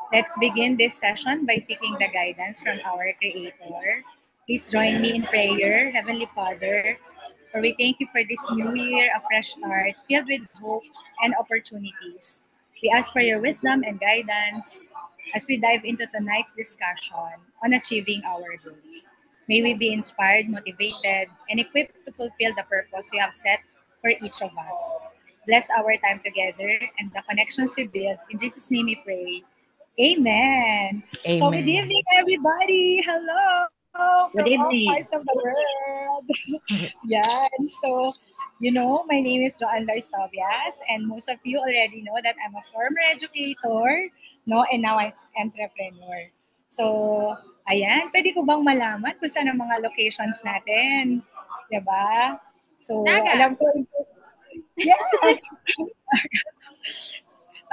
Let's begin this session by seeking the guidance from our Creator. Please join me in prayer. Heavenly Father, for we thank you for this new year, a fresh start filled with hope and opportunities. We ask for your wisdom and guidance as we dive into tonight's discussion on achieving our goals. May we be inspired, motivated, and equipped to fulfill the purpose you have set for each of us. Bless our time together and the connections we build. In Jesus' name we pray. Amen. So, good evening, Amen. everybody. Hello from Good all parts evening. of the world. Yan. So, my name is Joanne Lois Tobias, and most of you already know that I'm a former educator, no, and now I'm entrepreneur. So, ayan, pwede ko bang malaman kung saan ang mga locations natin? 'Di ba? So, Naga. alam ko, yes!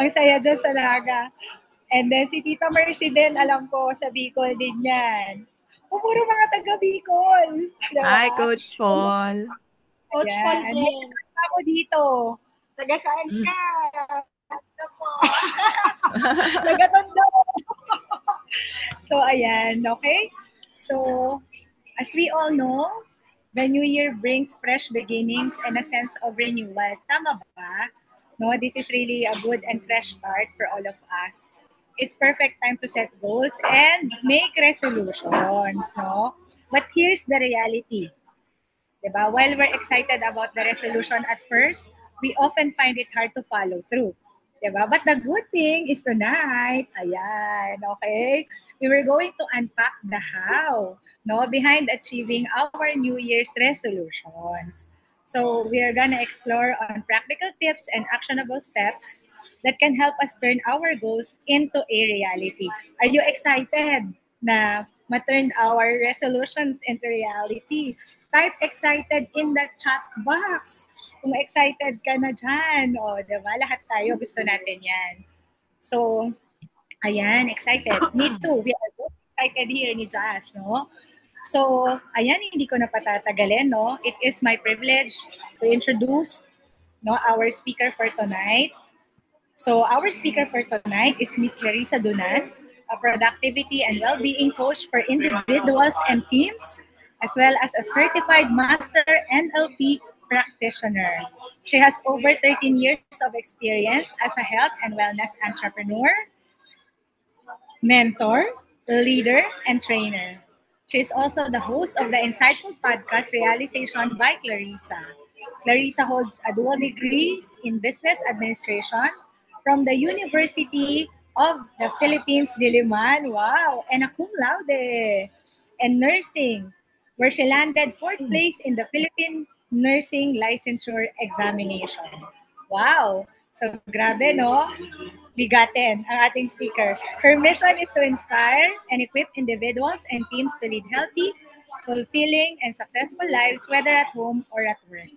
Ang saya dyan sa Naga. And then si Tita Mercy din, alam ko, sa Bicol din yan. O, puro mga taga Bicol. Hi, Diba? Coach Paul. Coach Paul Ayan. May din. kasama ako dito. Taga saan ka? Ito po. Taga Tondo. So, ayan. Okay? So, as we all know, the new year brings fresh beginnings and a sense of renewal. Tama ba? No, this is really a good and fresh start for all of us. It's perfect time to set goals and make resolutions, no? But here's the reality. Diba? While we're excited about the resolution at first, we often find it hard to follow through. Diba? But the good thing is tonight, ayan, okay? We were going to unpack the how, no, behind achieving our New Year's resolutions. So we are gonna explore on practical tips and actionable steps that can help us turn our goals into a reality. Are you excited na ma-turn our resolutions into reality? Type excited in the chat box. Kung excited ka na dyan, o, diba? Lahat tayo gusto natin yan. So, ayan, excited. Me too. We are both excited here ni Jazz, no? So, ayan, hindi ko na patatagalin, no? It is my privilege to introduce, no, our speaker for tonight. So, our speaker for tonight is Miss Clarissa Dunan, a productivity and well-being coach for individuals and teams, as well as a certified master NLP practitioner. She has over 13 years of experience as a health and wellness entrepreneur, mentor, leader, and trainer. She is also the host of the insightful podcast Realization by Clarissa. Clarissa holds a dual degree in business administration from the University of the Philippines, Diliman. Wow! And a cum laude. And nursing, where she landed fourth place in the Philippine Nursing Licensure Examination. Wow! So, grabe, no? Bigatin ang ating speaker. Her mission is to inspire and equip individuals and teams to lead healthy, fulfilling, and successful lives, whether at home or at work.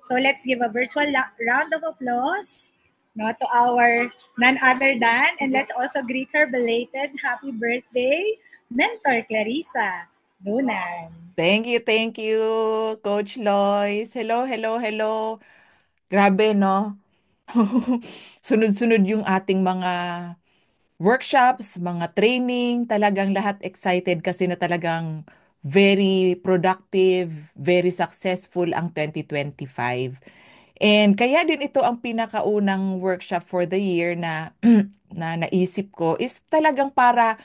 So let's give a virtual round of applause, no, to our none other than, and let's also greet her belated happy birthday, Mentor Clarissa Dunan. Thank you, Coach Lois. Hello, hello, hello. Grabe, no? Sunod-sunod yung ating mga workshops, mga training, talagang lahat excited kasi na talagang very productive, very successful ang 2025. And kaya din ito ang pinakaunang workshop for the year na na naisip ko is talagang para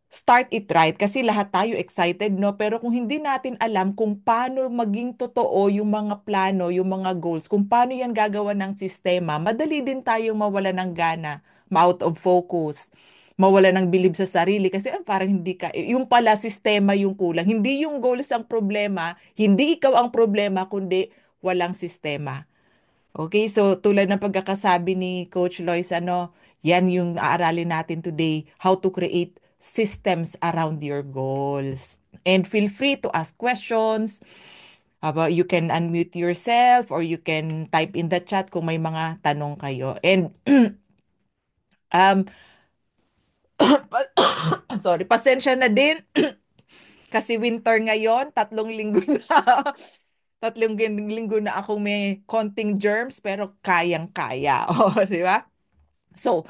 start it right kasi lahat tayo excited, no? Pero kung hindi natin alam kung paano maging totoo yung mga plano, yung mga goals, kung paano yan gagawa ng sistema, madali din tayong mawala ng gana, ma-out of focus, mawala ng bilib sa sarili kasi parang hindi ka, yung pala sistema yung kulang. Hindi yung goals ang problema, hindi ikaw ang problema, kundi walang sistema. Okay, so tulad ng pagkakasabi ni Coach Lois, yan yung aaralin natin today, how to create systems around your goals. And feel free to ask questions. You can unmute yourself or you can type in the chat kung may mga tanong kayo. And um, sorry, pasensya na din kasi winter ngayon, 3 linggo na. 3 linggo na akong may konting germs pero kayang-kaya. O, di ba? So,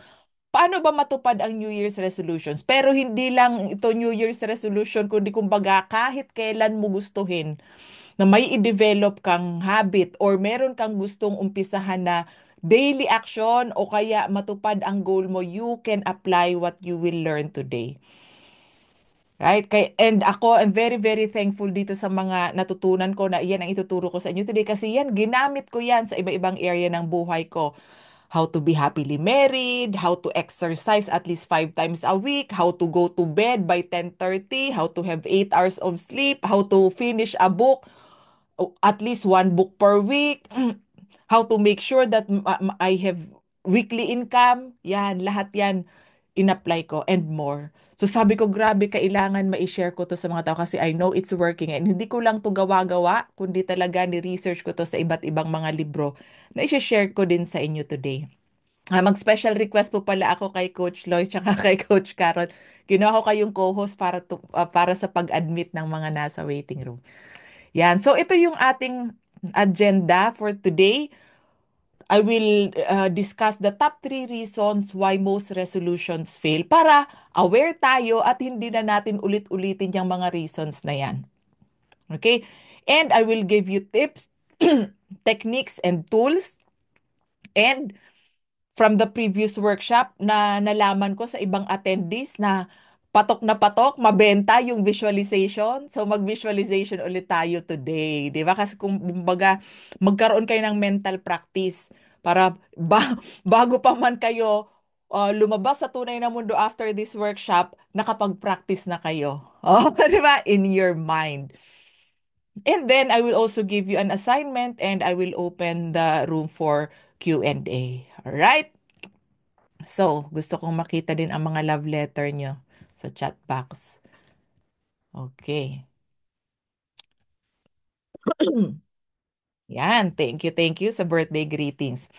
paano ba matupad ang New Year's resolutions? Pero hindi lang ito New Year's resolution, kundi kumbaga kahit kailan mo gustuhin na may i-develop kang habit or meron kang gustong umpisahan na daily action o kaya matupad ang goal mo, you can apply what you will learn today. Right? And ako, I'm very, very thankful dito sa mga natutunan ko na yan ang ituturo ko sa inyo today kasi yan, ginamit ko yan sa iba-ibang area ng buhay ko. How to be happily married, how to exercise at least 5 times a week, how to go to bed by 10:30, how to have 8 hours of sleep, how to finish a book, at least one book per week, how to make sure that I have weekly income, yan, lahat yan in-apply ko and more. So sabi ko, grabe, kailangan ma-share ko to sa mga tao kasi I know it's working and hindi ko lang to gawa-gawa, kundi talaga ni-research ko to sa iba't ibang mga libro na i-share ko din sa inyo today. Mag-special request po pala ako kay Coach Loy tsaka kay Coach Carol. Ginawa ko kayong co-host para sa pag-admit ng mga nasa waiting room. Yan. So ito yung ating agenda for today. I will discuss the top 3 reasons why most resolutions fail para aware tayo at hindi na natin ulit-ulitin yung mga reasons na yan. Okay? And I will give you tips, techniques, and tools. And from the previous workshop na nalaman ko sa ibang attendees na patok, mabenta yung visualization. So mag-visualization ulit tayo today. Di ba? Kasi kung kumbaga magkaroon kayo ng mental practice para bago pa man kayo lumabas sa tunay na mundo after this workshop, nakapag-practice na kayo. Oh, di ba? In your mind. And then I will also give you an assignment and I will open the room for Q&A. Alright? So, gusto kong makita din ang mga love letter nyo sa chat box. Okay. Yan. Thank you sa birthday greetings.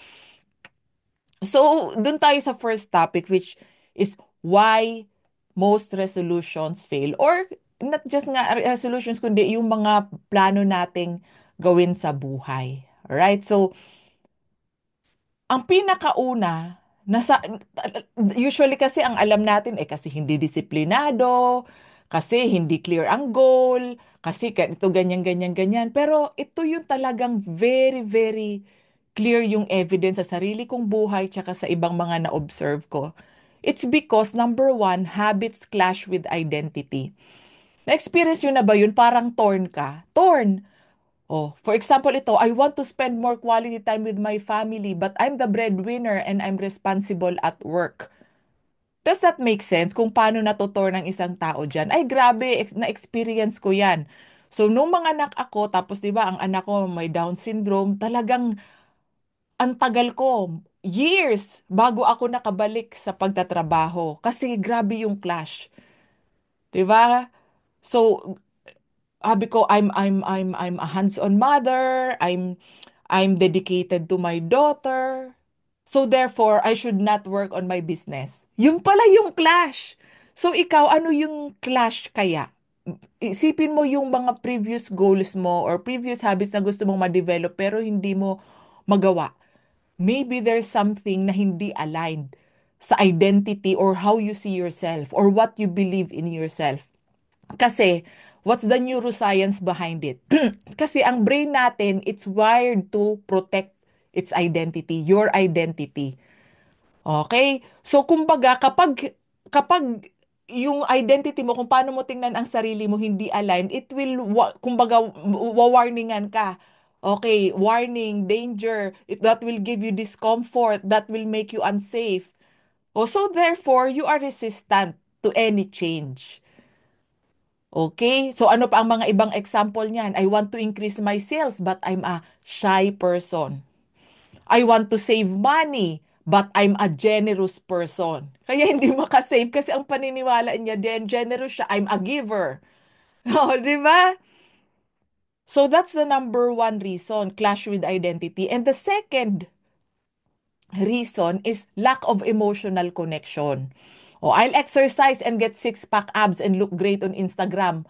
So, dun tayo sa first topic which is why most resolutions fail. Or not just nga resolutions, kundi yung mga plano nating gawin sa buhay. Alright? So, ang pinakauna, usually kasi ang alam natin kasi hindi disiplinado, kasi hindi clear ang goal, kasi ito ganyan, ganyan, ganyan. Pero ito yung talagang very, very clear yung evidence sa sarili kong buhay tsaka sa ibang mga na-observe ko. It's because, number one, habits clash with identity. Na-experience yun na ba yun? Parang torn ka. Torn. Oh, for example, ito, I want to spend more quality time with my family, but I'm the breadwinner and I'm responsible at work. Does that make sense kung paano natutor ng isang tao dyan? Ay, grabe, na-experience ko yan. So, nung mga anak ako, tapos di ba, ang anak ko may Down syndrome, talagang ang tagal ko, years, bago ako nakabalik sa pagtatrabaho. Kasi grabe yung clash. Di ba? So, sabi ko, I'm a hands-on mother. I'm dedicated to my daughter. So therefore, I should not work on my business. Yun pala yung clash. So ikaw, ano yung clash kaya? Isipin mo yung mga previous goals mo or previous habits na gusto mong ma-develop pero hindi mo magawa. Maybe there's something na hindi aligned sa identity or how you see yourself or what you believe in yourself. Kasi, what's the neuroscience behind it? Kasi ang brain natin, it's wired to protect its identity, your identity. Okay? So, kumbaga, kapag yung identity mo, kung paano mo tingnan ang sarili mo hindi aligned, it will, kumbaga, warningan ka. Okay, warning, danger, that will give you discomfort, that will make you unsafe. Oh, so therefore, you are resistant to any change. Okay? So ano pa ang mga ibang example niyan? I want to increase my sales but I'm a shy person. I want to save money but I'm a generous person. Kaya hindi makasave kasi ang paniniwala niya din, generous siya, I'm a giver. Oh, di ba? So that's the number one reason, clash with identity. And the second reason is lack of emotional connection. Oh, I'll exercise and get six-pack abs and look great on Instagram.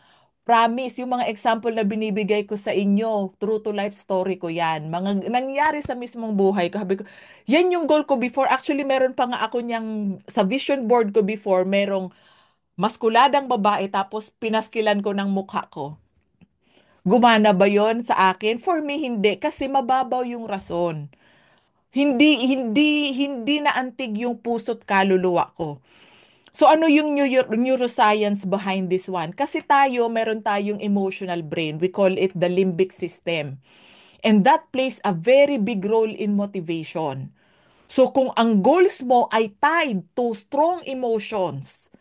Promise, yung mga example na binibigay ko sa inyo, true to life story ko yan. Mga nangyari sa mismong buhay ko. Sabi ko, yan yung goal ko before. Actually, meron pa nga ako niyang, sa vision board ko before, merong maskuladang babae tapos pinaskilan ko ng mukha ko. Gumana ba yon sa akin? For me, hindi. Kasi mababaw yung rason. Hindi naantig yung puso't kaluluwa ko. So ano yung neuroscience behind this one? Kasi tayo, meron tayong emotional brain. We call it the limbic system. And that plays a very big role in motivation. So kung ang goals mo ay tied to strong emotions,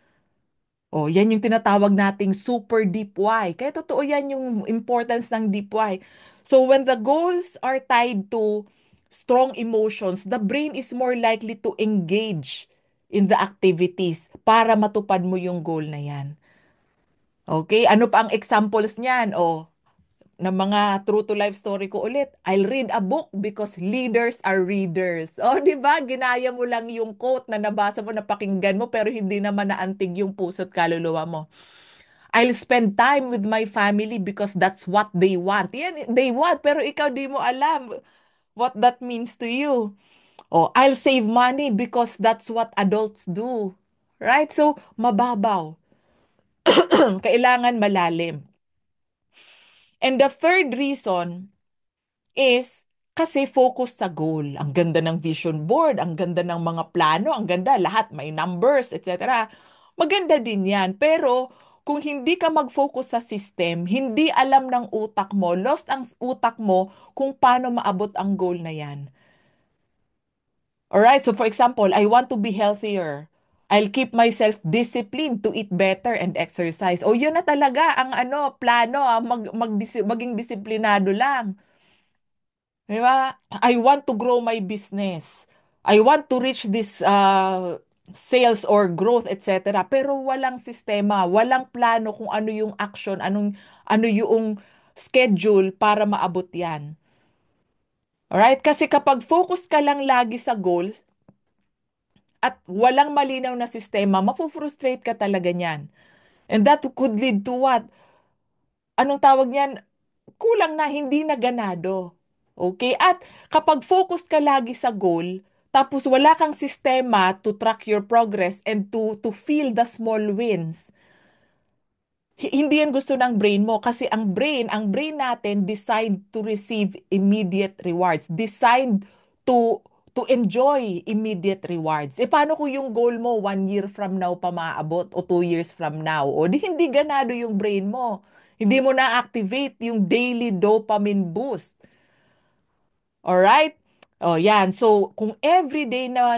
oh, yan yung tinatawag nating super deep why. Kaya totoo yan yung importance ng deep why. So when the goals are tied to strong emotions, the brain is more likely to engage in the activities para matupad mo yung goal na yan. Okay? Ano pa ang examples niyan? O, ng mga true to life story ko ulit, I'll read a book because leaders are readers. O, di ba? Ginaya mo lang yung quote na nabasa mo, napakinggan mo, pero hindi naman naantig yung puso't kaluluwa mo. I'll spend time with my family because that's what they want. Yan, they want, pero ikaw di mo alam what that means to you. O, I'll save money because that's what adults do. Right? So, mababaw. Kailangan malalim. And the third reason is kasi focus sa goal. Ang ganda ng vision board, ang ganda ng mga plano, ang ganda, lahat may numbers, etc. Maganda din yan. Pero kung hindi ka mag-focus sa system, hindi alam ng utak mo, lost ang utak mo kung paano maabot ang goal na yan. Alright, so for example, I want to be healthier. I'll keep myself disciplined to eat better and exercise. O yun na talaga ang plano, maging disiplinado lang. Di ba? I want to grow my business. I want to reach this sales or growth, etc. Pero walang sistema, walang plano kung ano yung action, ano yung schedule para maabot yan. Alright? Kasi kapag focus ka lang lagi sa goals at walang malinaw na sistema, mapufrustrate ka talaga niyan. And that could lead to what? Anong tawag niyan? Kulang na, hindi na ganado. Okay? At kapag focus ka lagi sa goal, tapos wala kang sistema to track your progress and to feel the small wins, hindi yan gusto ng brain mo kasi ang brain natin designed to receive immediate rewards, designed to enjoy immediate rewards. Paano kung yung goal mo 1 year from now pa maaabot o 2 years from now? O di hindi ganado yung brain mo. Hindi mo na-activate yung daily dopamine boost. Alright? O yan. So, kung everyday na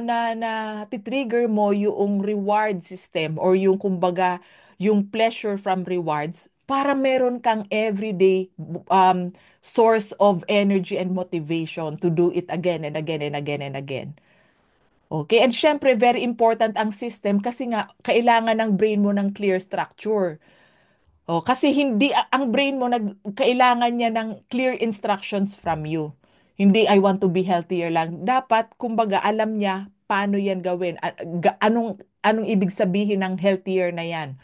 titrigger mo yung reward system or yung kumbaga, yung pleasure from rewards, para meron kang everyday source of energy and motivation to do it again and again and again and again. Okay? And syempre, very important ang system kasi nga, kailangan ng brain mo ng clear structure. Oh, kasi hindi ang brain mo kailangan niya ng clear instructions from you. Hindi I want to be healthier lang. Dapat kumbaga alam niya paano 'yan gawin. Anong ibig sabihin ng healthier na 'yan.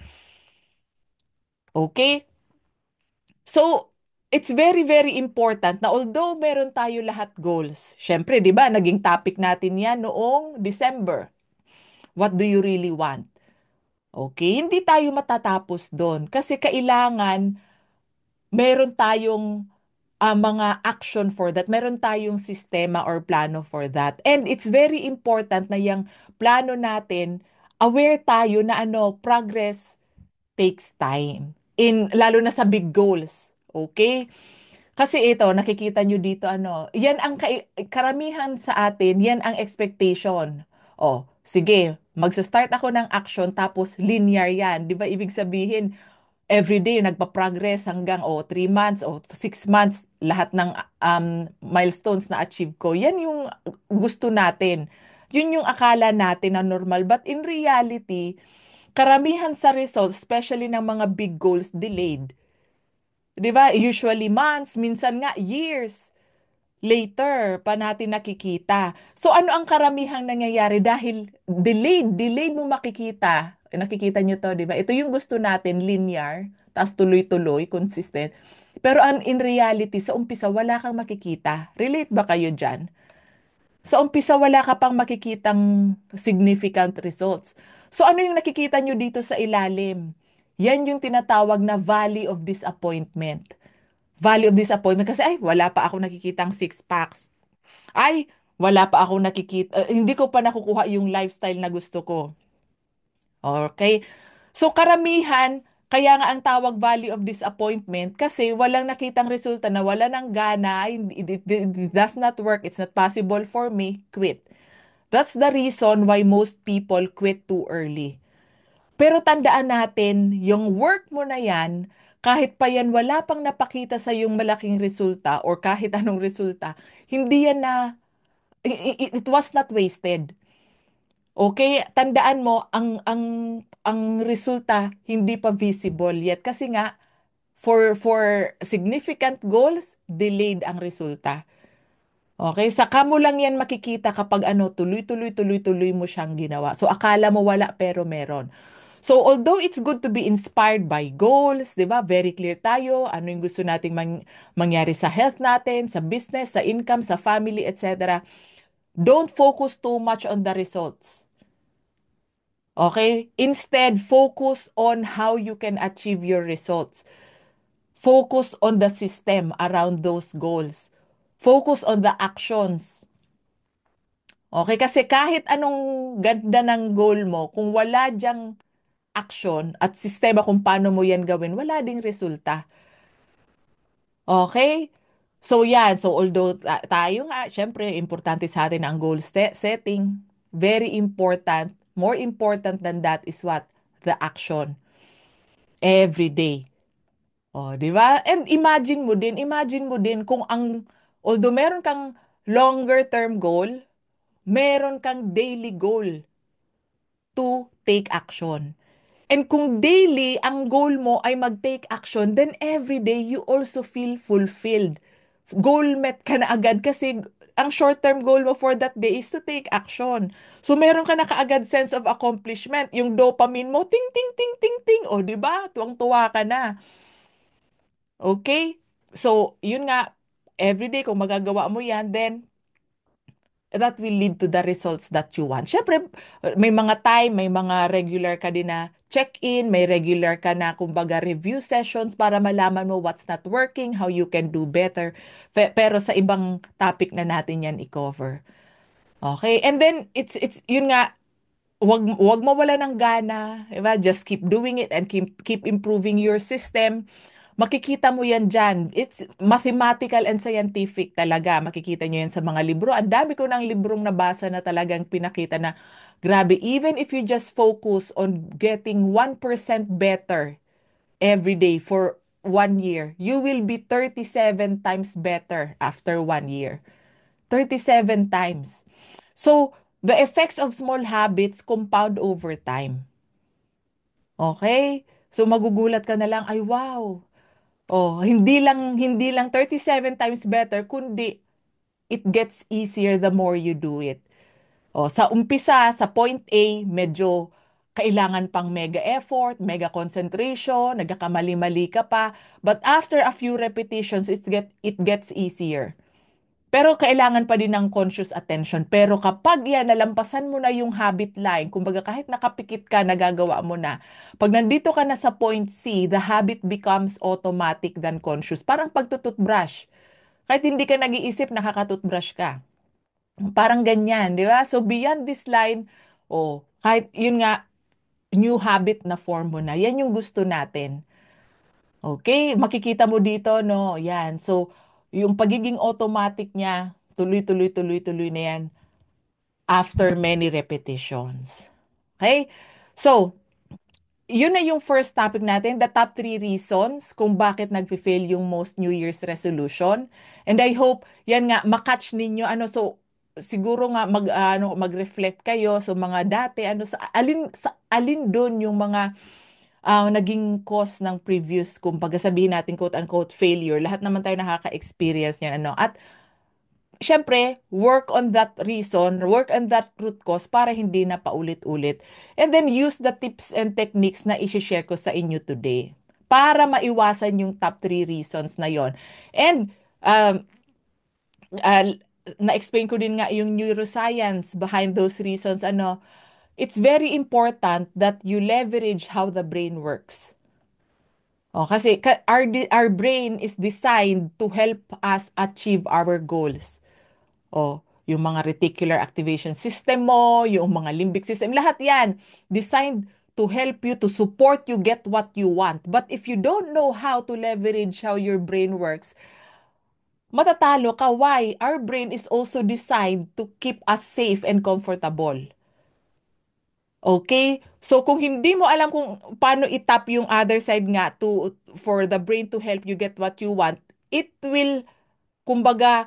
Okay? So, it's very very important na although meron tayo lahat goals. Syempre, 'di ba, naging topic natin 'yan noong December. What do you really want? Okay, hindi tayo matatapos doon kasi kailangan meron tayong mga action for that. Meron tayong sistema or plano for that. And it's very important na yung plano natin, aware tayo na progress takes time. Lalo na sa big goals. Okay? Kasi ito, nakikita nyo dito, yan ang karamihan sa atin, yan ang expectation. O, sige, magsa-start ako ng action tapos linear yan. Di ba? Ibig sabihin, everyday nagpa-progress hanggang 3 months o 6 months lahat ng milestones na achieve ko. Yan yung gusto natin. Yun yung akala natin na normal. But in reality, karamihan sa results, especially ng mga big goals, delayed. 'Di ba? Usually months, minsan nga years later pa natin nakikita. So ano ang karamihang nangyayari dahil delayed mo makikita. Nakikita nyo to, 'di ba? Ito yung gusto natin, linear. tapos tuloy-tuloy, consistent. Pero in reality, sa umpisa, wala kang makikita. Relate ba kayo dyan? Sa umpisa, wala ka pang makikitang significant results. So ano yung nakikita nyo dito sa ilalim? Yan yung tinatawag na Valley of Disappointment. Valley of Disappointment kasi ay, wala pa ako nakikitang six packs. Ay, wala pa ako nakikita, hindi ko pa nakukuha yung lifestyle na gusto ko. Okay? So karamihan, kaya nga ang tawag Valley of Disappointment kasi walang nakitang resulta na wala ng gana, it does not work, it's not possible for me, quit. That's the reason why most people quit too early. Pero tandaan natin, yung work mo na yan, kahit pa yan wala pang napakita sa yung malaking resulta or kahit anong resulta, hindi yan na, it was not wasted. Okay, tandaan mo ang resulta hindi pa visible yet kasi nga for significant goals, delayed ang resulta. Okay, saka mo lang yan makikita kapag tuloy-tuloy mo siyang ginawa. So akala mo wala pero meron. So although it's good to be inspired by goals, 'di ba? Very clear tayo ano yung gusto nating mangyari sa health natin, sa business, sa income, sa family, etc. Don't focus too much on the results. Okay? Instead, focus on how you can achieve your results. Focus on the system around those goals. Focus on the actions. Okay? Kasi kahit anong ganda ng goal mo, kung wala diyang action at sistema kung paano mo yan gawin, wala ding resulta. Okay? So yan, so although tayo nga, syempre, importante sa atin ang goal setting. Very important. More important than that is what? The action. Every day. O, di ba? And imagine mo din kung although meron kang longer term goal, meron kang daily goal to take action. And kung daily ang goal mo ay mag-take action, then every day you also feel fulfilled. Goal met ka na agad kasi ang short-term goal mo for that day is to take action. So meron ka na kaagad sense of accomplishment. Yung dopamine mo, ting, ting, ting, ting, ting. O, di ba? Tuwang-tuwa ka na. Okay? So, yun nga, everyday kung magagawa mo yan, then that will lead to the results that you want. Siyempre, may mga time, may mga regular ka din na check-in, may regular ka na, kumbaga, review sessions para malaman mo what's not working, how you can do better. Pero sa ibang topic na natin yan i-cover. Okay? And then, yun nga, wag mawala ng gana, diba? Just keep doing it and keep improving your system. Makikita mo yan dyan. It's mathematical and scientific talaga. Makikita nyo yan sa mga libro. Ang dami ko ng librong nabasa na talagang pinakita na, grabe, even if you just focus on getting 1% better every day for 1 year, you will be 37 times better after 1 year. 37 times. So, the effects of small habits compound over time. Okay? So, magugulat ka na lang, ay wow. Oh, hindi lang 37 times better, kundi it gets easier the more you do it. Oh, sa umpisa, sa point A, medyo kailangan pang mega effort, mega concentration, nagkakamali-mali ka pa. But after a few repetitions, it gets easier. Pero kailangan pa din ng conscious attention. Pero kapag yan, nalampasan mo na yung habit line, kumbaga kahit nakapikit ka, nagagawa mo na. Pag nandito ka na sa point C, the habit becomes automatic than conscious. Parang pagtututbrush. Kahit hindi ka nag-iisip, nakakatutbrush ka. Parang ganyan, di ba? So beyond this line, kahit yun nga, new habit na form mo na, yan yung gusto natin. Okay, makikita mo dito, no? Yan. So, yung pagiging automatic niya, tuloy na yan after many repetitions. Okay? So, yun na yung first topic natin, the top 3 reasons kung bakit nagfe-fail yung most New Year's resolution. And I hope, yan nga, makatch ninyo, so, siguro nga mag-reflect kayo so mga dati sa alin doon yung mga naging cause ng previous, kumbaga sabihin natin quote-unquote failure. Lahat naman tayo nakaka-experience niyan. At syempre, work on that reason, work on that root cause para hindi na paulit-ulit. And then use the tips and techniques na i-share ko sa inyo today. para maiwasan yung top 3 reasons na yon. And um, uh, na-explain ko din nga yung neuroscience behind those reasons. It's very important that you leverage how the brain works. Kasi our brain is designed to help us achieve our goals. Yung mga reticular activation system mo, yung mga limbic system, lahat yan designed to help you, to support you get what you want. But if you don't know how to leverage how your brain works, matatalo ka. Why? Our brain is also designed to keep us safe and comfortable. Okay? So kung hindi mo alam kung paano itap yung other side nga for the brain to help you get what you want, it will, kumbaga,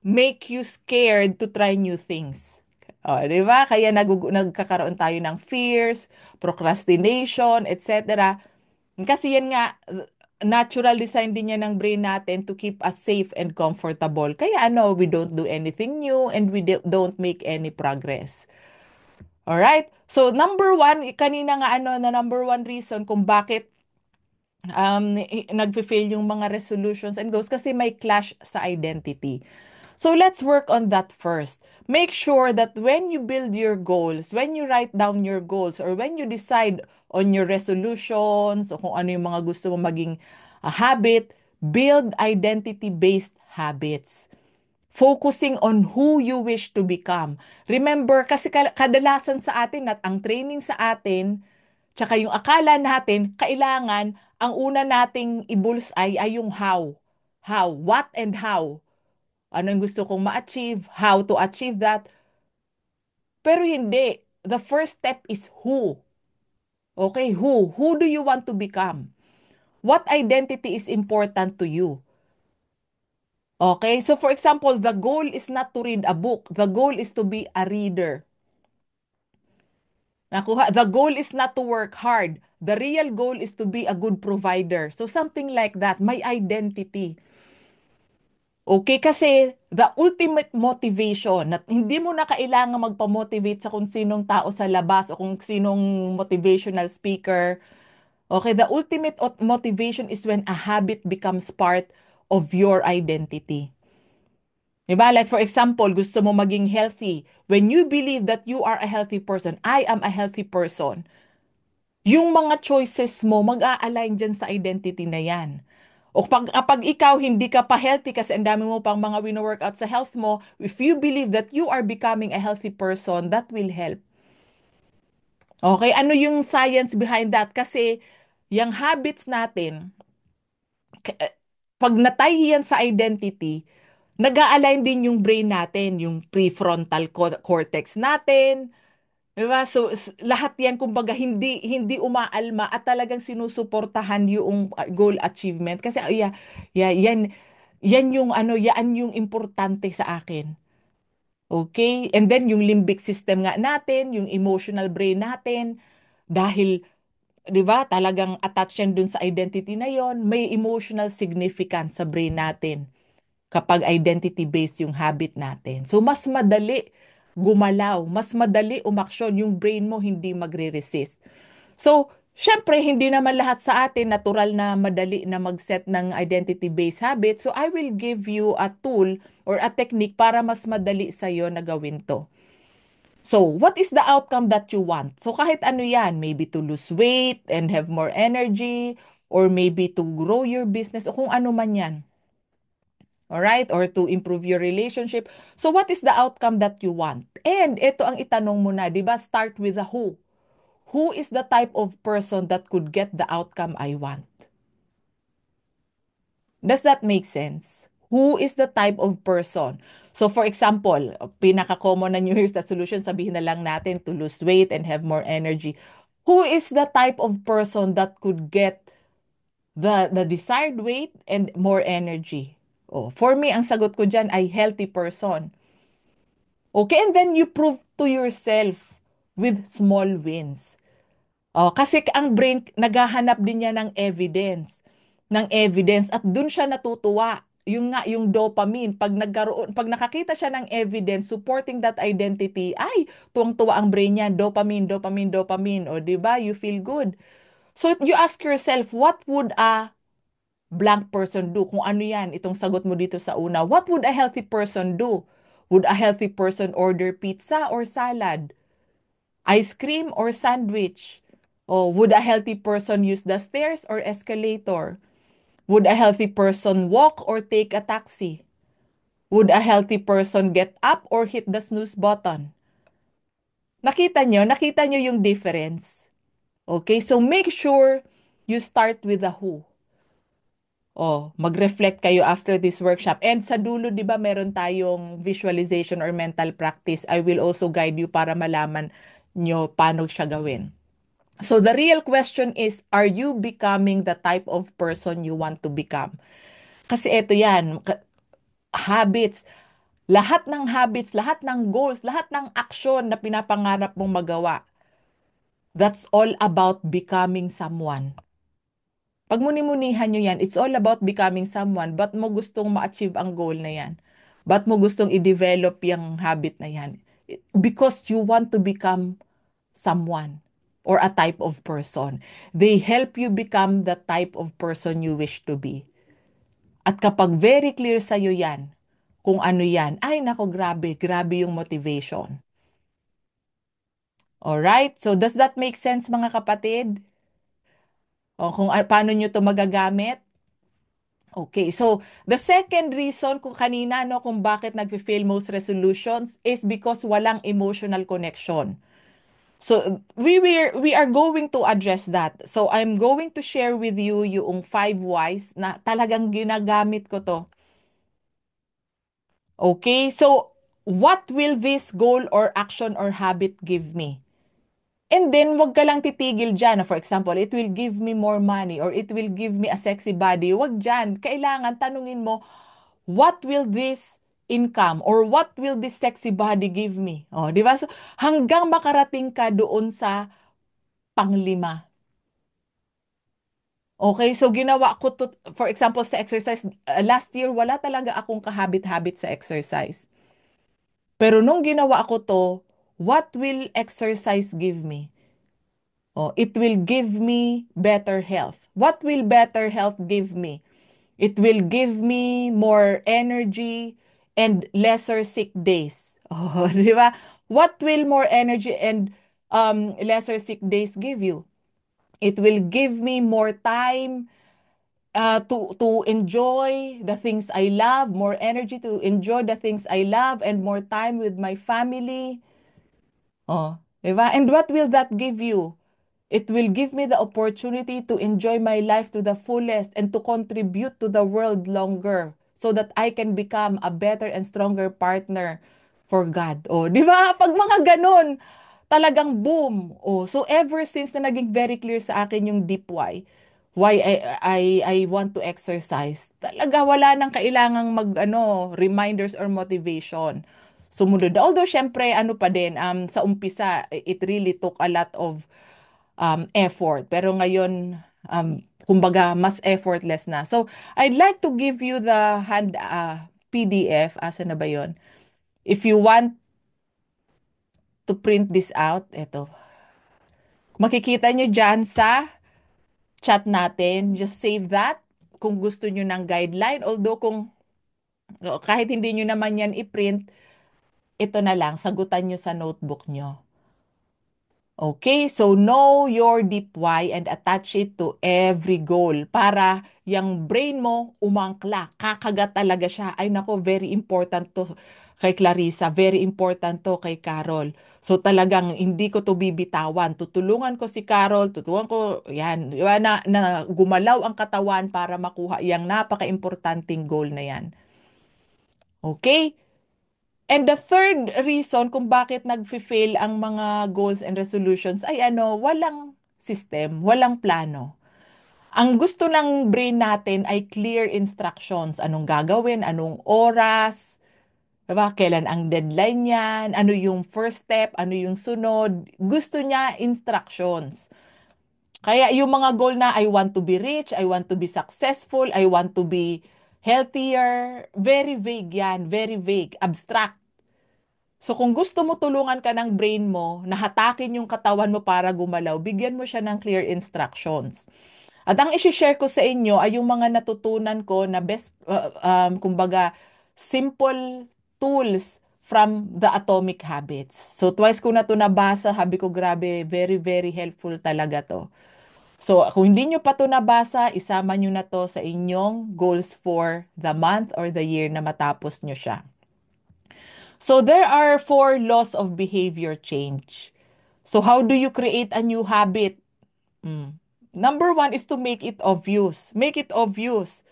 make you scared to try new things. Di ba? Kaya nagkakaroon tayo ng fears, procrastination, etc. Kasi yan nga, natural design din yan ng brain natin to keep us safe and comfortable. Kaya we don't do anything new and we don't make any progress. Alright? So, number one, kanina nga na number one reason kung bakit nagfe-fail yung mga resolutions and goals kasi may clash sa identity. So let's work on that first. Make sure that when you build your goals, when you write down your goals, or when you decide on your resolutions, o kung ano yung mga gusto mo maging habit, build identity-based habits. Focusing on who you wish to become. Remember, kasi kadalasan sa atin at ang training sa atin, tsaka yung akala natin, kailangan ang una nating i-bullseye ay yung how. How, what and how. Ano yung gusto kong ma-achieve, how to achieve that. Pero hindi. The first step is who. Okay, who? Who do you want to become? What identity is important to you? Okay, so for example, the goal is not to read a book. The goal is to be a reader. Nakuha, the goal is not to work hard. The real goal is to be a good provider. So something like that, my identity. Okay, kasi the ultimate motivation, na hindi mo na kailangan magpa-motivate sa kung sinong tao sa labas o kung sinong motivational speaker. Okay, the ultimate motivation is when a habit becomes part of your identity. Diba? Like for example, gusto mo maging healthy. When you believe that you are a healthy person, I am a healthy person, yung mga choices mo mag-a-align dyan sa identity na yan. O kapag ikaw hindi ka pa healthy kasi ang dami mo pang mga wino-workout sa health mo, if you believe that you are becoming a healthy person, that will help. Okay, ano yung science behind that? Kasi yung habits natin, pag natay yan sa identity, nag-a-align din yung brain natin, yung prefrontal cortex natin. Diba? So, lahat yan, kumbaga, hindi umaalma at talagang sinusuportahan yung goal achievement. Kasi, yan yung, yan yung importante sa akin. Okay? And then, yung limbic system nga natin, yung emotional brain natin, dahil, di ba, talagang attached yan dun sa identity na yon, may emotional significance sa brain natin kapag identity-based yung habit natin. So, mas madali gumalaw, mas madali umaksyon, yung brain mo hindi magre-resist. So, syempre, hindi naman lahat sa atin natural na madali na mag-set ng identity-based habit. So, I will give you a tool or a technique para mas madali sa'yo na gawin to. So, what is the outcome that you want? So, kahit ano yan, maybe to lose weight and have more energy, or maybe to grow your business, o kung ano man yan. Alright? Or to improve your relationship. So what is the outcome that you want? And ito ang itanong mo na, di ba? Start with the who. Who is the type of person that could get the outcome I want? Does that make sense? Who is the type of person? So for example, pinaka-common na New Year's resolution, sabihin na lang natin to lose weight and have more energy. Who is the type of person that could get the desired weight and more energy? For me, ang sagot ko dyan ay healthy person. Okay, and then you prove to yourself with small wins. Kasi ang brain, naghahanap din niya ng evidence. At dun siya natutuwa. Yung dopamine, pag nakakita siya ng evidence supporting that identity, ay, tuwang-tuwa ang brain niya, dopamine. O, di ba? You feel good. So you ask yourself, what would a blank person do? Kung ano yan, itong sagot mo dito sa una. What would a healthy person do? Would a healthy person order pizza or salad? Ice cream or sandwich? O would a healthy person use the stairs or escalator? Would a healthy person walk or take a taxi? Would a healthy person get up or hit the snooze button? Nakita nyo yung difference. Okay, so make sure you start with the who. Mag-reflect kayo after this workshop. And sa dulo, di ba, meron tayong visualization or mental practice. I will also guide you para malaman nyo paano siya gawin. So the real question is, are you becoming the type of person you want to become? Kasi eto yan, habits. Lahat ng habits, lahat ng goals, lahat ng aksyon na pinapangarap mong magawa, that's all about becoming someone. Pag muni-munihan nyo yan, it's all about becoming someone. Ba't mo gustong ma-achieve ang goal na yan? Ba't mo gustong i-develop yung habit na yan? Because you want to become someone or a type of person. They help you become the type of person you wish to be. At kapag very clear sa'yo yan, kung ano yan, ay nako, grabe yung motivation. Alright? So does that make sense, mga kapatid? O kung paano nyo to magagamit? Okay, so the second reason kung kanina no kung bakit nagfi-fail most resolutions is because walang emotional connection. So we are going to address that. So I'm going to share with you yung 5 whys na talagang ginagamit ko to. Okay, so what will this goal or action or habit give me? And then, wag ka lang titigil dyan. For example, it will give me more money or it will give me a sexy body. Wag dyan. Kailangan tanungin mo, what will this income or what will this sexy body give me? Di ba? So, hanggang makarating ka doon sa panglima. Okay, so ginawa ko to, for example, sa exercise, last year, wala talaga akong kahabit-habit sa exercise. Pero nung ginawa ko to, what will exercise give me? It will give me better health. What will better health give me? It will give me more energy and lesser sick days. Di ba? What will more energy and lesser sick days give you? It will give me more time to enjoy the things I love, more energy to enjoy the things I love, and more time with my family. Di ba? And what will that give you? It will give me the opportunity to enjoy my life to the fullest and to contribute to the world longer so that I can become a better and stronger partner for God. Di ba? Pag mga ganun, talagang boom. So ever since na naging very clear sa akin yung deep why I want to exercise, talaga wala nang kailangang reminders or motivation. Sumunod. Although syempre pa din sa umpisa it really took a lot of effort. Pero ngayon, kumbaga, mas effortless na. So, I'd like to give you the PDF. Asa na ba yon? If you want to print this out, eto. Makikita nyo dyan sa chat natin. Just save that kung gusto nyo ng guideline. Although kahit hindi nyo naman yan i-print, ito na lang, sagutan nyo sa notebook nyo. Okay, so know your deep why and attach it to every goal para yung brain mo umangkla, kakagat talaga siya. Ay nako, very important to kay Clarissa, very important to kay Carol. So talagang hindi ko to bibitawan. Tutulungan ko si Carol, tutulungan ko, yan, na gumalaw ang katawan para makuha yung napaka-importanting goal na yan. Okay? And the third reason kung bakit nagfi-fail ang mga goals and resolutions ay walang system, walang plano. Ang gusto ng brain natin ay clear instructions. Anong gagawin, anong oras, diba? Kailan ang deadline niyan, ano yung first step, ano yung sunod. Gusto niya instructions. Kaya yung mga goal na I want to be rich, I want to be successful, I want to be healthier, very vague yan, very vague, abstract. So kung gusto mo tulungan ka ng brain mo na hatakin yung katawan mo para gumalaw, bigyan mo siya ng clear instructions. At ang isi-share ko sa inyo ay yung mga natutunan ko na kumbaga, simple tools from the Atomic Habits. So twice ko na to nabasa, habi ko grabe, very, very helpful talaga to. So kung hindi nyo pa to nabasa, isama nyo na to sa inyong goals for the month or the year na matapos nyo siya. So there are 4 laws of behavior change. So how do you create a new habit? Number 1 is to make it obvious. Make it obvious.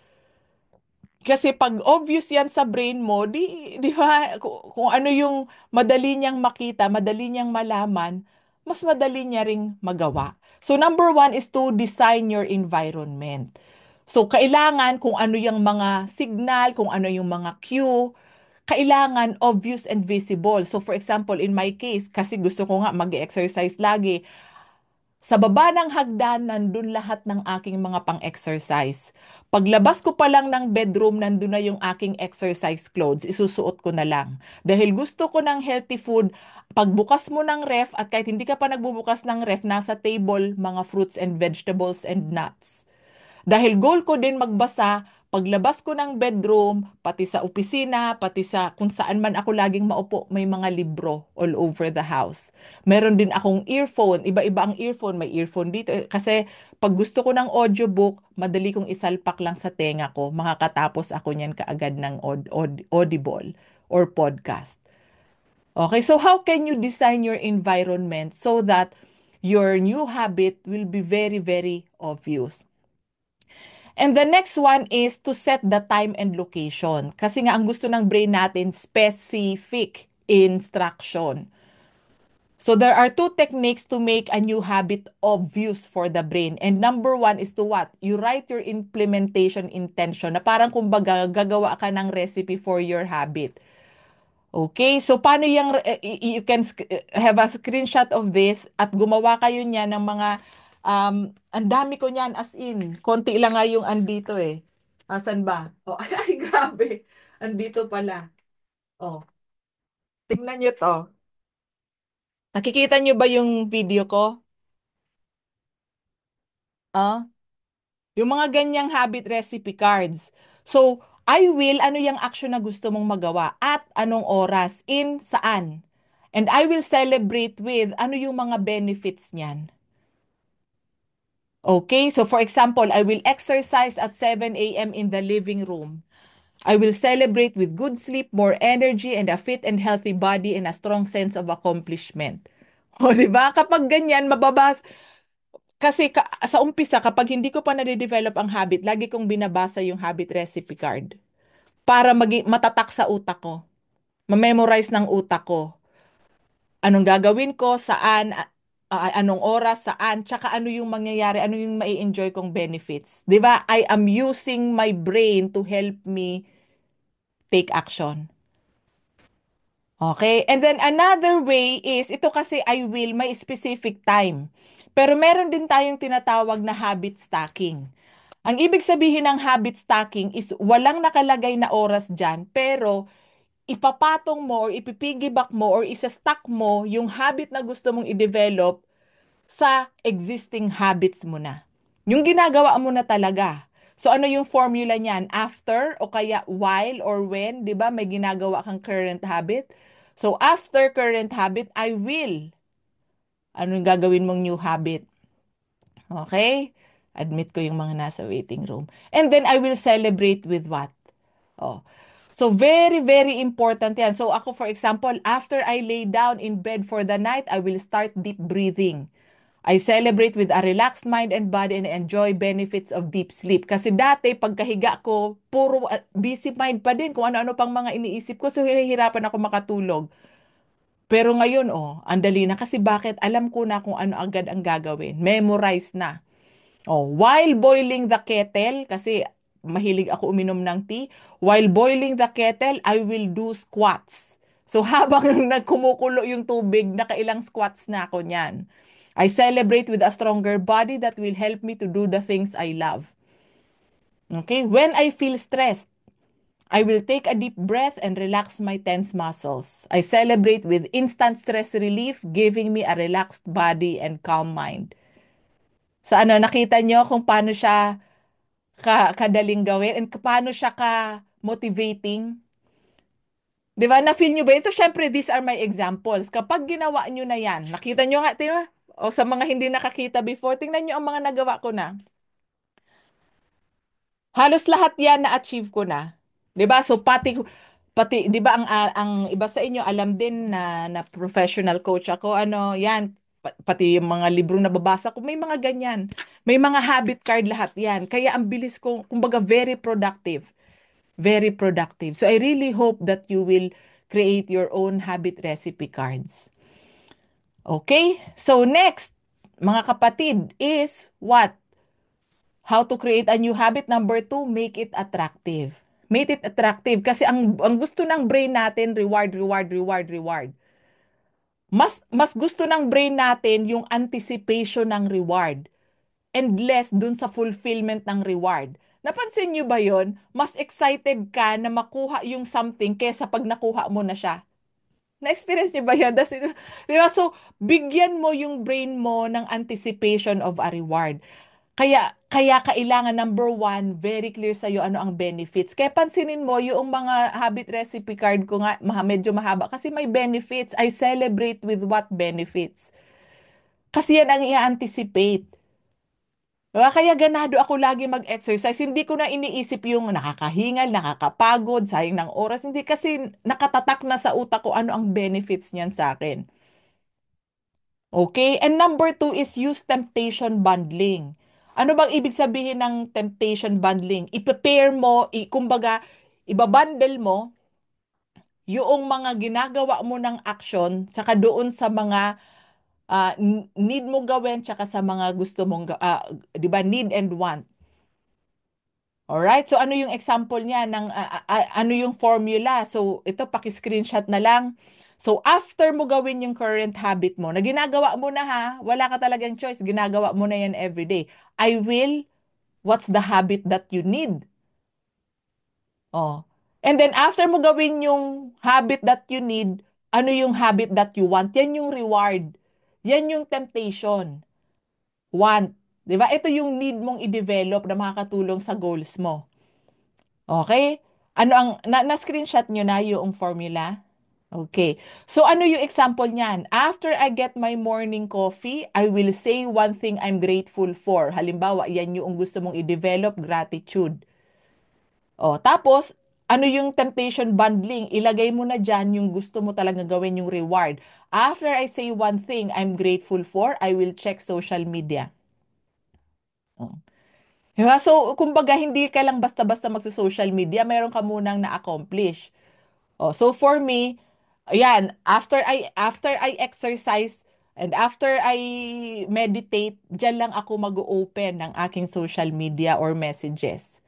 Kasi pag obvious yan sa brain mo, di ba, kung ano yung madali niyang makita, madali niyang malaman, mas madali niya ring magawa. So number 1 is to design your environment. So kailangan kung ano yung mga signal, kung ano yung mga cue, kailangan obvious and visible. So for example, in my case, kasi gusto ko nga mag-exercise lagi, sa baba ng hagdan, nandun lahat ng aking mga pang-exercise. Paglabas ko pa lang ng bedroom, nandun na yung aking exercise clothes. Isusuot ko na lang. Dahil gusto ko ng healthy food, pagbukas mo ng ref, at kahit hindi ka pa nagbubukas ng ref, nasa table, mga fruits and vegetables and nuts. Dahil goal ko din magbasa, paglabas ko ng bedroom, pati sa opisina, pati sa kung saan man ako laging maupo, may mga libro all over the house. Meron din akong earphone, iba-iba ang earphone, may earphone dito. Kasi pag gusto ko ng audiobook, madali kong isalpak lang sa tenga ko, makakatapos ako niyan kaagad ng audible or podcast. Okay, so how can you design your environment so that your new habit will be very, very obvious? And the next one is to set the time and location. Kasi nga ang gusto ng brain natin, specific instruction. So there are 2 techniques to make a new habit obvious for the brain. And number 1 is to what? You write your implementation intention na parang kumbaga gagawa ka ng recipe for your habit. Okay, so paano you can have a screenshot of this at gumawa kayo niya ng mga, ang dami ko niyan as in, konti lang nga yung andito eh. Asan ba? Oh, ay, grabe. Andito pala. Oh, tingnan nyo to. Nakikita nyo ba yung video ko? Ah, yung mga ganyang habit recipe cards. So, I will, ano yung action na gusto mong magawa at anong oras, in saan. And I will celebrate with ano yung mga benefits niyan. Okay, so for example, I will exercise at 7 a.m. in the living room. I will celebrate with good sleep, more energy, and a fit and healthy body and a strong sense of accomplishment. O, di ba? Kapag ganyan, kasi sa umpisa, kapag hindi ko pa nade-develop ang habit, lagi kong binabasa yung habit recipe card para matatak sa utak ko, ma-memorize ng utak ko. Anong gagawin ko, saan, anong oras, saan, tsaka ano yung mangyayari, ano yung mai-enjoy kong benefits. 'Di ba? I am using my brain to help me take action. Okay? And then another way is, ito kasi I will, may specific time. Pero meron din tayong tinatawag na habit stacking. Ang ibig sabihin ng habit stacking is walang nakalagay na oras dyan, pero ipapatong mo or ipipiggyback mo or isa-stack mo yung habit na gusto mong i-develop sa existing habits mo na. Yung ginagawa mo na talaga. So ano yung formula niyan? After o kaya while or when, 'di ba? May ginagawa kang current habit. So after current habit, I will. Ano yung gagawin mong new habit? Okay? Admit ko yung mga nasa waiting room. And then I will celebrate with what? Oh. So very, very important yan. So ako, for example, after I lay down in bed for the night, I will start deep breathing. I celebrate with a relaxed mind and body and enjoy benefits of deep sleep. Kasi dati, pagkahiga ko, puro busy mind pa din kung ano-ano pang mga iniisip ko. So, hihirapan ako makatulog. Pero ngayon, ang dali na. Kasi bakit? Alam ko na kung ano agad ang gagawin. Memorize na. Oh, while boiling the kettle, kasi mahilig ako uminom ng tea, while boiling the kettle, I will do squats. So habang nagkumukulo yung tubig, nakailang squats na ako niyan. I celebrate with a stronger body that will help me to do the things I love. Okay? When I feel stressed, I will take a deep breath and relax my tense muscles. I celebrate with instant stress relief, giving me a relaxed body and calm mind. So ano, nakita nyo kung paano siya kadaling gawin and paano siya ka-motivating? Di ba? Na-feel nyo ba? Ito, syempre, these are my examples. Kapag ginawa nyo na yan, nakita nyo nga, tingnan, o sa mga hindi nakakita before, tingnan nyo ang mga nagawa ko na. Halos lahat yan na-achieve ko na. 'Di ba? So pati 'di ba ang iba sa inyo alam din na professional coach ako, ano, yan pati yung mga libro na babasa ko, may mga ganyan. May mga habit card lahat yan. Kaya ang bilis ko, kumbaga very productive. Very productive. So I really hope that you will create your own habit recipe cards. Okay? So next, mga kapatid, is what? How to create a new habit. Number two, make it attractive. Make it attractive. Kasi ang gusto ng brain natin, reward, reward, reward, reward. Mas gusto ng brain natin yung anticipation ng reward and less dun sa fulfillment ng reward. Napansin nyo ba yon? Mas excited ka na makuha yung something kesa pag nakuha mo na siya. Na-experience nyo ba yun? Di ba? So, bigyan mo yung brain mo ng anticipation of a reward. Kaya kailangan, number one, very clear sa'yo ano ang benefits. Kaya pansinin mo, yung mga habit recipe card ko nga, medyo mahaba kasi may benefits. I celebrate with what benefits. Kasi yan ang i-anticipate. Diba? Kaya ganado ako lagi mag-exercise. Hindi ko na iniisip yung nakakahingal, nakakapagod, sayang ng oras. Hindi kasi nakatatak na sa utak ko ano ang benefits niyan sa akin. Okay? And number two is use temptation bundling. Ano bang ibig sabihin ng temptation bundling? I-prepare mo, kumbaga, ibabundle mo yung mga ginagawa mo ng action saka doon sa mga need mo gawin tsaka sa mga gusto mong, 'di ba, need and want. Alright, so ano yung example niya ng ano yung formula? So ito paki-screenshot na lang. So after mo gawin yung current habit mo, na ginagawa mo na ha, wala ka talagang choice, ginagawa mo na yan every day. What's the habit that you need? Oh. And then after mo gawin yung habit that you need, ano yung habit that you want? Yan yung reward. Yan yung temptation. Want. 'Di ba? Ito yung need mong i-develop na makakatulong sa goals mo. Okay? Ano ang na-screenshot nyo na yung formula? Okay. So ano yung example niyan? After I get my morning coffee, I will say one thing I'm grateful for. Halimbawa, yan yung gusto mong i-develop, gratitude. O, tapos, ano yung temptation bundling? Ilagay mo na dyan yung gusto mo talaga gawin yung reward. After I say one thing I'm grateful for, I will check social media. O. Diba? So, kumbaga, hindi ka lang basta-basta magsa-social media, meron ka munang na-accomplish. Oh, so for me, ayan, after I exercise and after I meditate, diyan lang ako mag-open ng aking social media or messages.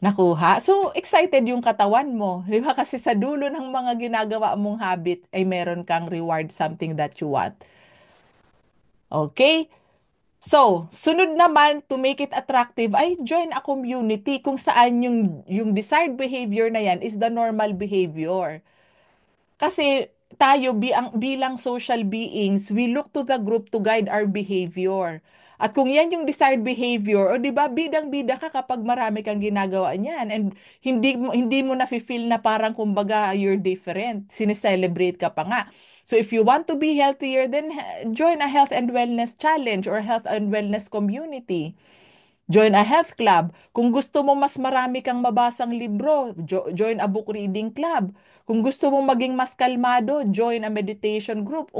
Nakuha? So, excited yung katawan mo. Di ba? Kasi sa dulo ng mga ginagawa mong habit ay meron kang reward, something that you want. Okay? So, sunod naman, to make it attractive, ay join a community kung saan yung desired behavior na yan is the normal behavior. Kasi tayo bilang social beings, we look to the group to guide our behavior. At kung yan yung desired behavior, o 'di ba, bidang-bida ka kapag marami kang ginagawa niyan and hindi mo na feel na parang kumbaga you're different. Sineselebrate ka pa nga. So if you want to be healthier, then join a health and wellness challenge or health and wellness community. Join a health club. Kung gusto mo mas marami kang mabasang libro, join a book reading club. Kung gusto mo maging mas kalmado, join a meditation group.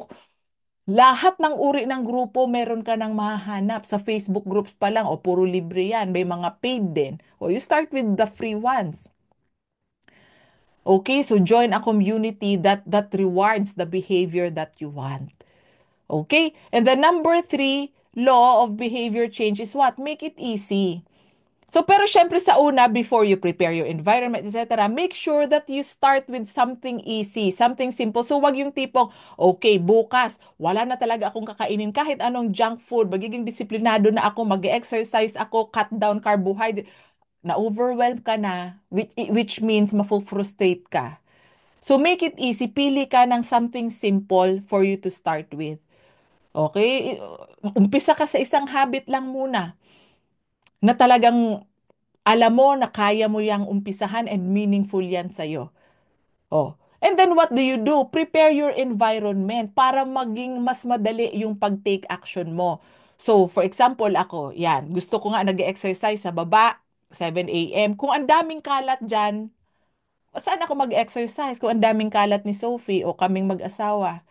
Lahat ng uri ng grupo meron ka nang mahahanap. Sa Facebook groups pa lang, o puro libre yan. May mga paid din. O you start with the free ones. Okay, so join a community that rewards the behavior that you want. Okay? And the number three law of behavior change is what? Make it easy. So, pero syempre sa una, before you prepare your environment, etc., make sure that you start with something easy, something simple. So, wag yung tipong, okay, bukas, wala na talaga akong kakainin kahit anong junk food, magiging disiplinado na ako, mag-exercise ako, cut down carbohydrate. na-overwhelm ka na, which means mafo-frustrate ka. So make it easy, pili ka ng something simple for you to start with. Okay? Umpisa ka sa isang habit lang muna na talagang alam mo na kaya mo yang umpisahan and meaningful yan sa'yo. Oh. And then what do you do? Prepare your environment para maging mas madali yung pag-take action mo. So, for example, ako, yan, gusto ko nga nag-exercise sa baba, 7 a.m. Kung ang daming kalat dyan, saan ako mag-exercise? Kung ang daming kalat ni Sophie o kaming mag-asawa.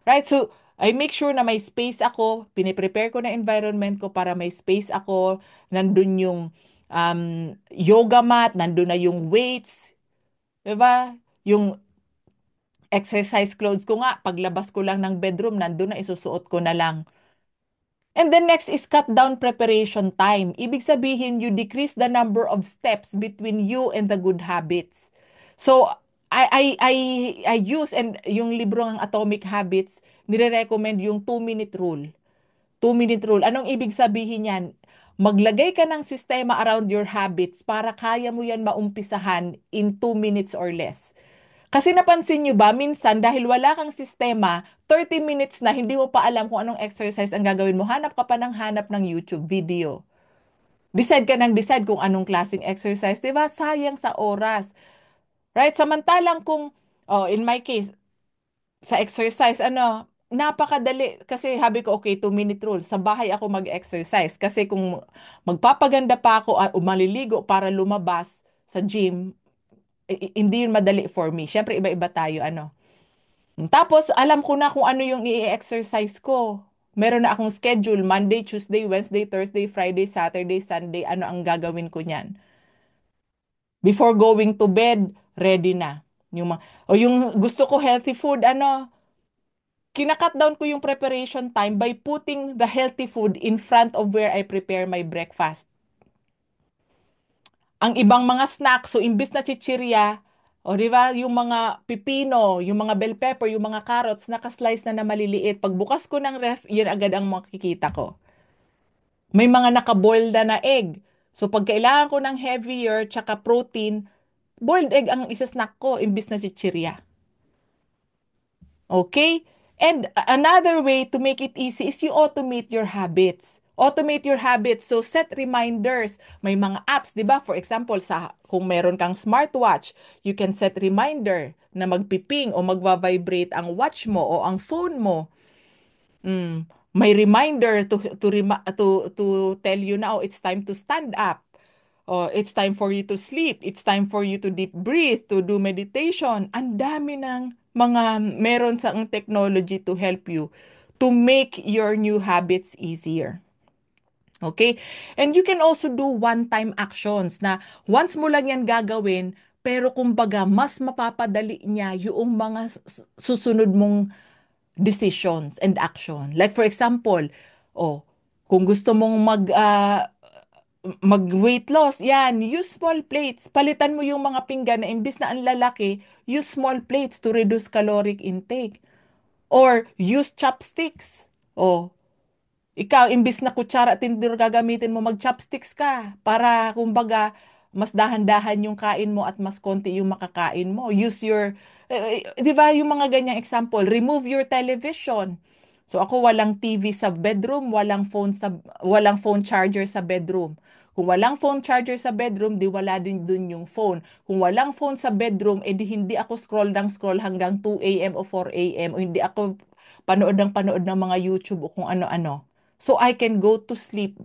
Right? So, I make sure na may space ako, piniprepare ko na environment ko para may space ako, nandun yung yoga mat, nandun na yung weights, diba? Yung exercise clothes ko nga, paglabas ko lang ng bedroom, nandun na isusuot ko na lang. And then next is cut down preparation time. Ibig sabihin, you decrease the number of steps between you and the good habits. So, I use, and yung libro ng Atomic Habits, nire-recommend yung 2-minute rule. 2-minute rule. Anong ibig sabihin yan? Maglagay ka ng sistema around your habits para kaya mo yan maumpisahan in 2 minutes or less. Kasi napansin nyo ba, minsan dahil wala kang sistema, 30 minutes na hindi mo pa alam kung anong exercise ang gagawin mo, hanap ka pa ng hanap ng YouTube video. Decide ka ng decide kung anong klaseng exercise, di ba? Sayang sa oras. Right? Samantalang kung, in my case, sa exercise, napakadali. Kasi sabi ko, okay, 2-minute rule. Sa bahay ako mag-exercise. Kasi kung magpapaganda pa ako at maliligo para lumabas sa gym, hindi yun madali for me. Siyempre, iba-iba tayo, Tapos, alam ko na kung ano yung i-exercise ko. Meron na akong schedule, Monday, Tuesday, Wednesday, Thursday, Friday, Saturday, Sunday, ano ang gagawin ko niyan. Before going to bed, ready na. Yung gusto ko healthy food, kinakat down ko yung preparation time by putting the healthy food in front of where I prepare my breakfast. Ang ibang mga snacks, so imbis na chichirya, o di ba, yung mga pipino, yung mga bell pepper, yung mga carrots, nakaslice na maliliit. Pagbukas ko ng ref, yun agad ang makikita ko. May mga nakaboiled na egg. So pag kailangan ko ng heavier tsaka protein, boiled egg ang isa-snack ko imbis na chichirya. Okay? And another way to make it easy is you automate your habits. Automate your habits. So set reminders. May mga apps, 'di ba? For example, kung meron kang smartwatch, you can set reminder na magpiping o magva-vibrate ang watch mo o ang phone mo. May reminder to tell you now it's time to stand up. Oh, it's time for you to sleep. It's time for you to deep breathe, to do meditation. Ang dami ng mga meron sa ang technology to help you to make your new habits easier. Okay? And you can also do one-time actions na once mo lang yan gagawin, pero kumbaga mas mapapadali niya yung mga susunod mong decisions and action. Like for example, kung gusto mong mag-weight loss, yan, use small plates. Palitan mo yung mga pinggan na imbis na ang lalaki, use small plates to reduce caloric intake. Or use chopsticks. Ikaw, imbis na kutsara at tinidor gagamitin mo, mag-chopsticks ka para, kumbaga, mas dahan-dahan yung kain mo at mas konti yung makakain mo. Use your, di ba, yung mga ganyang example, remove your television. So ako walang TV sa bedroom, walang phone charger sa bedroom. Kung walang phone charger sa bedroom, di wala din dun yung phone. Kung walang phone sa bedroom, edi hindi ako scroll hanggang 2 a.m. o 4 a.m. o hindi ako panood ng mga YouTube o kung ano-ano. So I can go to sleep.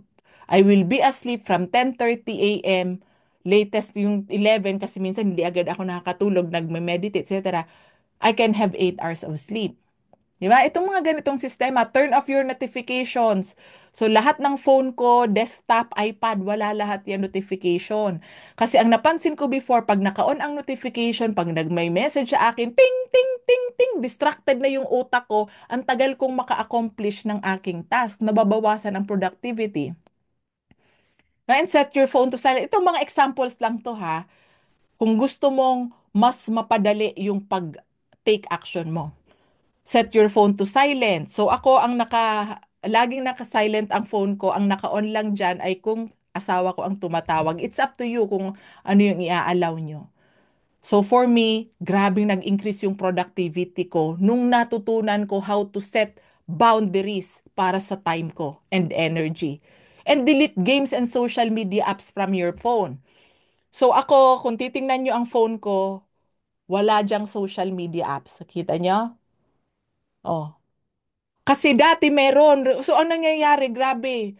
I will be asleep from 10:30 a.m. Latest yung 11 kasi minsan hindi agad ako nakakatulog, nagme-meditate, etc. I can have 8 hours of sleep. Di ba? Itong mga ganitong sistema, turn off your notifications. So, lahat ng phone ko, desktop, iPad, wala lahat yan notification. Kasi ang napansin ko before, pag naka-on ang notification, pag may message sa akin, ting, ting, ting, ting, distracted na yung utak ko, ang tagal kong maka-accomplish ng aking task, nababawasan ang productivity. And set your phone to silent. Itong mga examples lang to ha. Kung gusto mong mas mapadali yung pag-take action mo. Set your phone to silent. So ako laging naka-silent ang phone ko. Ang naka-on lang dyan ay kung asawa ko ang tumatawag. It's up to you kung ano yung i-allow nyo. So for me, grabing nag-increase yung productivity ko nung natutunan ko how to set boundaries para sa time ko and energy. And delete games and social media apps from your phone. So ako, kung titingnan nyo ang phone ko, wala diyang social media apps. Kita nyo? Oh. Kasi dati meron. So ang nangyayari, grabe.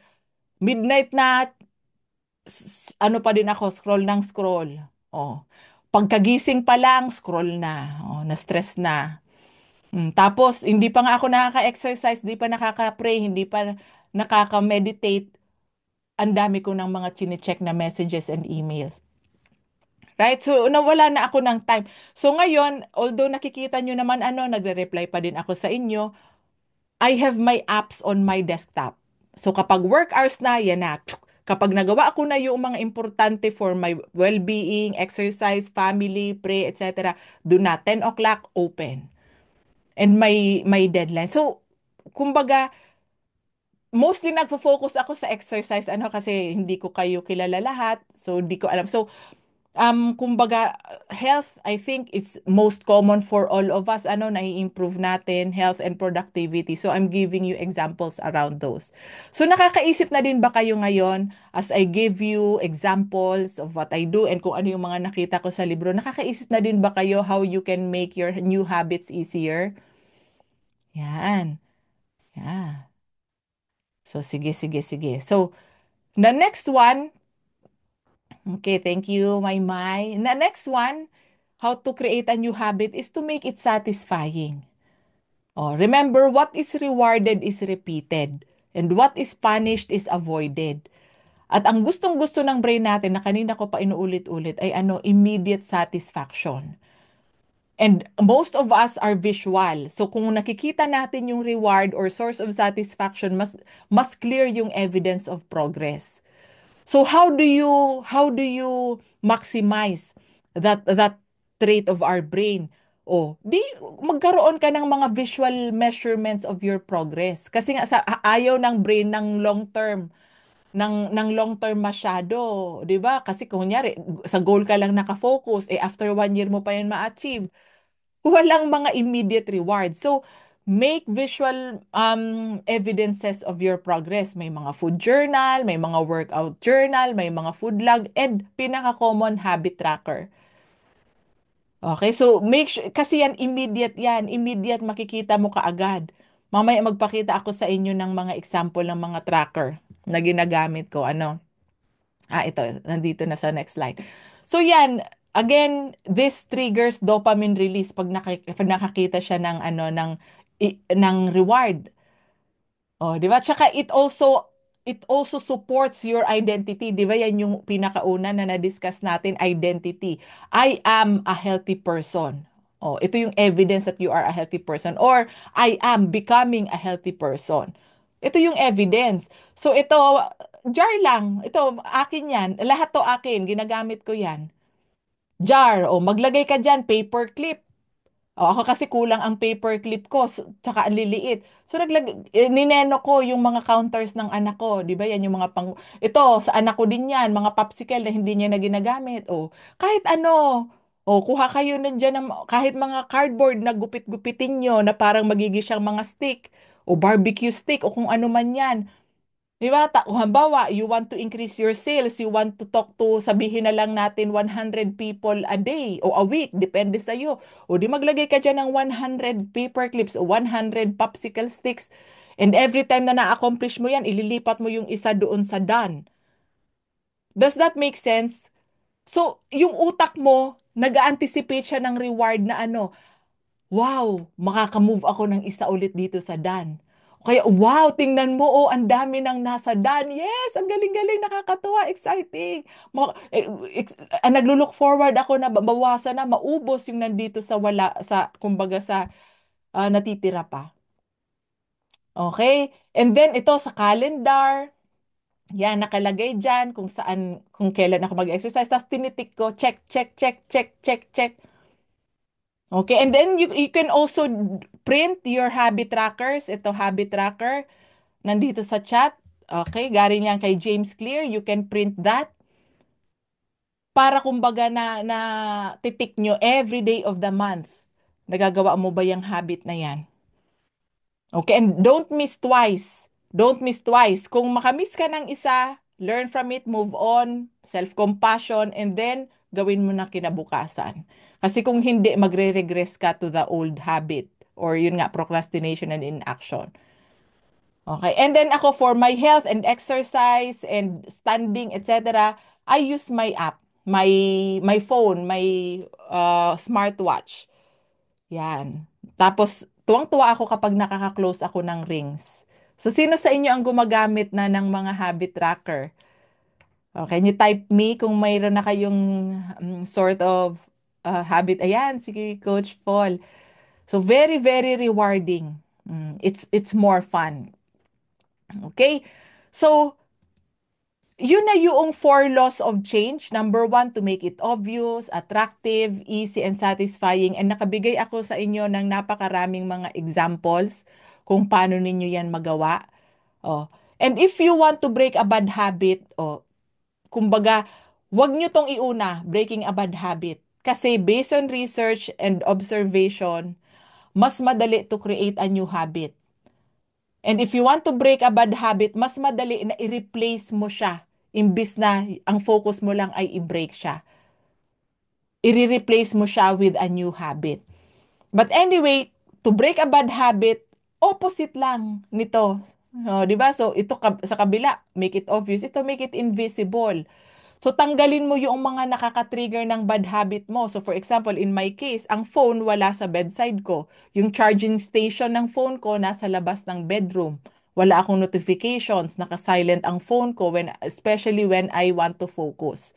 Midnight na, ano pa din ako, scroll ng scroll. Oh. Pagkagising pa lang, scroll na. Oh, na-stress na. Tapos, hindi pa nga ako nakaka-exercise, hindi pa nakaka-pray, hindi pa nakaka-meditate. Ang dami ko ng mga chine-check na messages and emails. Right? So, nawala na ako ng time. So, ngayon, although nakikita nyo naman nagre-reply pa din ako sa inyo, I have my apps on my desktop. So, kapag work hours na, yan na. Kapag nagawa ko na yung mga importante for my well-being, exercise, family, pray, etc., do na 10 o'clock, open. And my deadline. So, kumbaga, mostly nagfo-focus ako sa exercise kasi hindi ko kayo kilala lahat. So, hindi ko alam. So, kumbaga, health, I think, is most common for all of us. Nai-improve natin, health and productivity. So, I'm giving you examples around those. So, nakakaisip na din ba kayo ngayon as I give you examples of what I do and kung ano yung mga nakita ko sa libro, nakakaisip na din ba kayo how you can make your new habits easier? Yan. Yeah. So, sige, sige, sige. So, the next one, okay, thank you, my. The next one, how to create a new habit is to make it satisfying. Oh, remember, what is rewarded is repeated, and what is punished is avoided. At ang gustong-gusto ng brain natin na kanina ko pa inuulit-ulit ay immediate satisfaction. And most of us are visual. So kung nakikita natin yung reward or source of satisfaction, mas clear yung evidence of progress. So how do you maximize that trait of our brain? Di magkaroon ka ng mga visual measurements of your progress. Kasi nga ayaw ng brain ng long term masyado, 'di ba? Kasi kung kunyari sa goal ka lang nakafocus, after 1 year mo pa 'yan ma-achieve. Walang mga immediate rewards. So, make visual evidences of your progress. May mga food journal, may mga workout journal, may mga food log, and pinaka-common habit tracker. Okay, so make sure, kasi yan, immediate makikita mo kaagad. Mamaya magpakita ako sa inyo ng mga example ng mga tracker na ginagamit ko. Ito, nandito na sa next slide. So yan, again, this triggers dopamine release pag nakakita siya ng ng reward. Di ba? Tsaka it also supports your identity. Di ba? Yan yung pinakauna na na-discuss natin, identity. I am a healthy person. Ito yung evidence that you are a healthy person, or I am becoming a healthy person. Ito yung evidence. So ito, jar lang. Ito, akin yan. Lahat to akin. Ginagamit ko yan. Jar. Maglagay ka dyan, paper clip. Ako kasi kulang ang paper clip ko, tsaka ang liliit. So nineno ko yung mga counters ng anak ko, 'di ba? Yan yung mga ito sa anak ko din yan, mga popsicle na hindi niya na ginagamit. Kahit ano. Kuha kayo na dyan ng kahit mga cardboard na gupit-gupitin nyo na parang magiging siyang mga stick o barbecue stick o kung ano man yan. Di ba? Halimbawa, you want to increase your sales, you want to talk to, sabihin na lang natin 100 people a day o a week, depende sa iyo. Di maglagay ka dyan ng 100 paper clips o 100 popsicle sticks. And every time na na-accomplish mo yan, ililipat mo yung isa doon sa done. Does that make sense? So, yung utak mo, nag-anticipate siya ng reward na wow, makaka-move ako ng isa ulit dito sa Dan. Kaya, wow, tingnan mo, ang dami nang nasa Dan. Yes, ang galing-galing, nakakatuwa, exciting. Naglo-look forward ako na bawasan na, maubos yung nandito sa wala, kumbaga sa natitira pa. Okay? And then, ito sa calendar, yan, nakalagay dyan kung kailan ako mag-exercise. Tapos tinitik ko, check, check, check, check, check, check. Okay, and then you can also print your habit trackers. Ito, habit tracker. Nandito sa chat. Okay, galing yan kay James Clear. You can print that para kumbaga na titik nyo every day of the month. Nagagawa mo ba yung habit na yan? Okay, and don't miss twice. Don't miss twice. Kung makamiss ka ng isa, learn from it, move on, self-compassion, and then gawin mo na kinabukasan. Kasi kung hindi, magre-regress ka to the old habit or yun nga, procrastination and inaction. Okay, and then ako for my health and exercise and standing, etc., I use my app, my phone, my smartwatch. Yan. Tapos, tuwang-tuwa ako kapag nakaka-close ako ng rings. So, sino sa inyo ang gumagamit na ng mga habit tracker? Okay, can you type me kung mayroon na kayong sort of habit? Ayan, sige, Coach Paul. So, very, very rewarding. It's more fun. Okay? So, yun na yung four laws of change. Number one, to make it obvious, attractive, easy, and satisfying. And nakabigay ako sa inyo ng napakaraming mga examples kung paano ninyo yan magawa. Oh. And if you want to break a bad habit, kumbaga, wag nyo tong iuna, breaking a bad habit. Kasi based on research and observation, mas madali to create a new habit. And if you want to break a bad habit, mas madali na i-replace mo siya imbis na ang focus mo lang ay i-break siya. I-replace mo siya with a new habit. But anyway, to break a bad habit, opposite lang nito. Oh, 'di ba? So ito sa kabila, make it obvious. Ito make it invisible. So tanggalin mo yung mga nakaka-trigger ng bad habit mo. So for example, in my case, ang phone wala sa bedside ko. Yung charging station ng phone ko nasa labas ng bedroom. Wala akong notifications, naka-silent ang phone ko especially when I want to focus.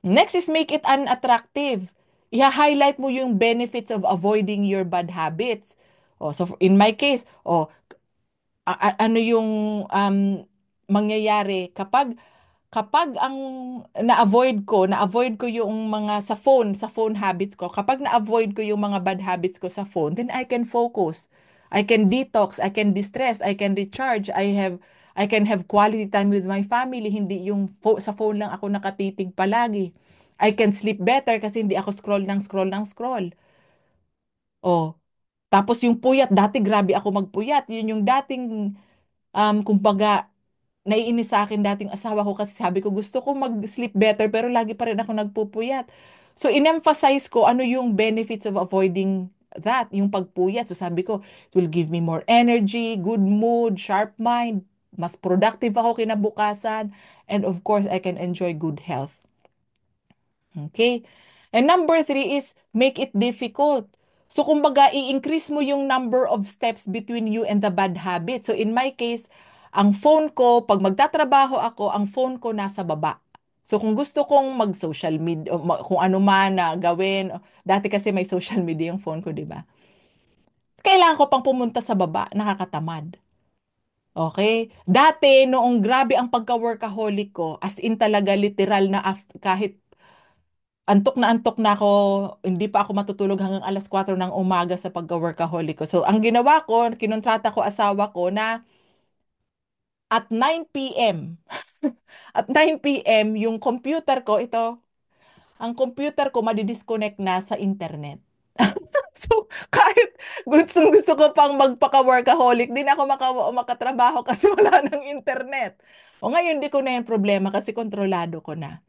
Next is make it unattractive. I-highlight mo yung benefits of avoiding your bad habits. So in my case, ano yung mangyayari kapag ang na-avoid ko yung mga sa phone habits ko, kapag na-avoid ko yung mga bad habits ko sa phone, then I can focus. I can detox, I can distress, I can recharge, I can have quality time with my family, hindi yung sa phone lang ako nakatitig palagi. I can sleep better kasi hindi ako scroll ng scroll ng scroll. Oh, tapos yung puyat, dati grabe ako magpuyat. Yun yung dating kumbaga naiinis sa akin dating asawa ko kasi sabi ko gusto ko mag-sleep better pero lagi pa rin ako nagpupuyat. So in-emphasize ko ano yung benefits of avoiding that, yung pagpuyat. So sabi ko, it will give me more energy, good mood, sharp mind, mas productive ako kinabukasan, and of course, I can enjoy good health. Okay? And number three is make it difficult. So kumbaga, i-increase mo yung number of steps between you and the bad habit. So in my case, ang phone ko, pag magtatrabaho ako, ang phone ko nasa baba. So kung gusto kong mag-social media, kung ano man na gawin, dati kasi may social media yung phone ko, di ba? Kailangan ko pang pumunta sa baba, nakakatamad. Okay? Dati, noong grabe ang pagka-workaholic ko, as in talaga literal na kahit antok na ako, hindi pa ako matutulog hanggang alas 4 ng umaga sa pagka-workaholic ko. So, ang ginawa ko, kinontrata ko asawa ko na at 9 p.m. at 9 p.m. yung computer ko, ang computer ko madidisconnect na sa internet. So, kahit gusto ko pang magpaka-workaholic, din ako makatrabaho kasi wala ng internet. O ngayon, di ko na yung problema kasi kontrolado ko na.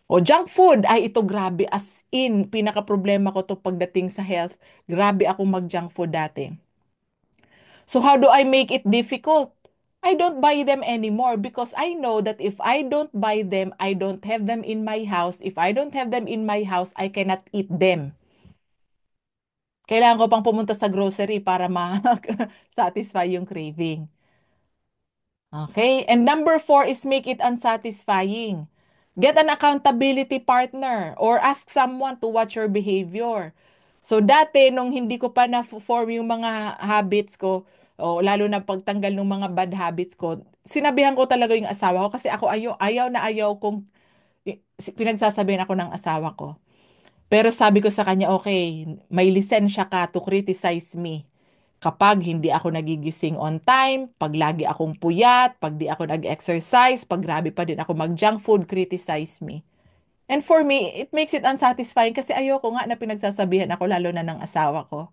O junk food, ay ito grabe as in, pinaka-problema ko to pagdating sa health. Grabe ako mag-junk food dati. So how do I make it difficult? I don't buy them anymore because I know that if I don't buy them, I don't have them in my house. If I don't have them in my house, I cannot eat them. Kailangan ko pang pumunta sa grocery para ma-satisfy yung craving. Okay? And number four is make it unsatisfying. Get an accountability partner or ask someone to watch your behavior. So dati, nung hindi ko pa na-form yung mga habits ko, o lalo na pagtanggal ng mga bad habits ko, sinabihan ko talaga yung asawa ko kasi ako ayaw kung pinagsasabihan ako ng asawa ko. Pero sabi ko sa kanya, okay, may lisensya ka to criticize me. Kapag hindi ako nagigising on time, pag lagi akong puyat, pag di ako nag-exercise, pag grabe pa din ako mag-junk food, criticize me. And for me, it makes it unsatisfying kasi ayoko nga na pinagsasabihan ako lalo na ng asawa ko.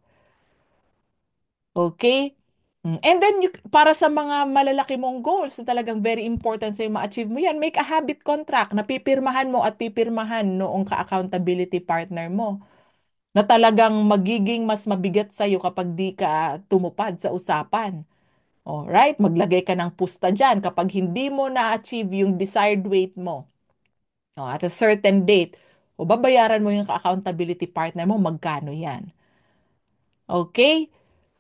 Okay? And then, para sa mga malalaki mong goals na talagang very important sa'yo ma-achieve mo yan, make a habit contract na pipirmahan mo at pipirmahan noong ka-accountability partner mo na talagang magiging mas mabigat sa'yo kapag di ka tumupad sa usapan. Alright? Maglagay ka ng pusta dyan kapag hindi mo na-achieve yung desired weight mo. At a certain date, babayaran mo yung accountability partner mo, magkano yan. Okay?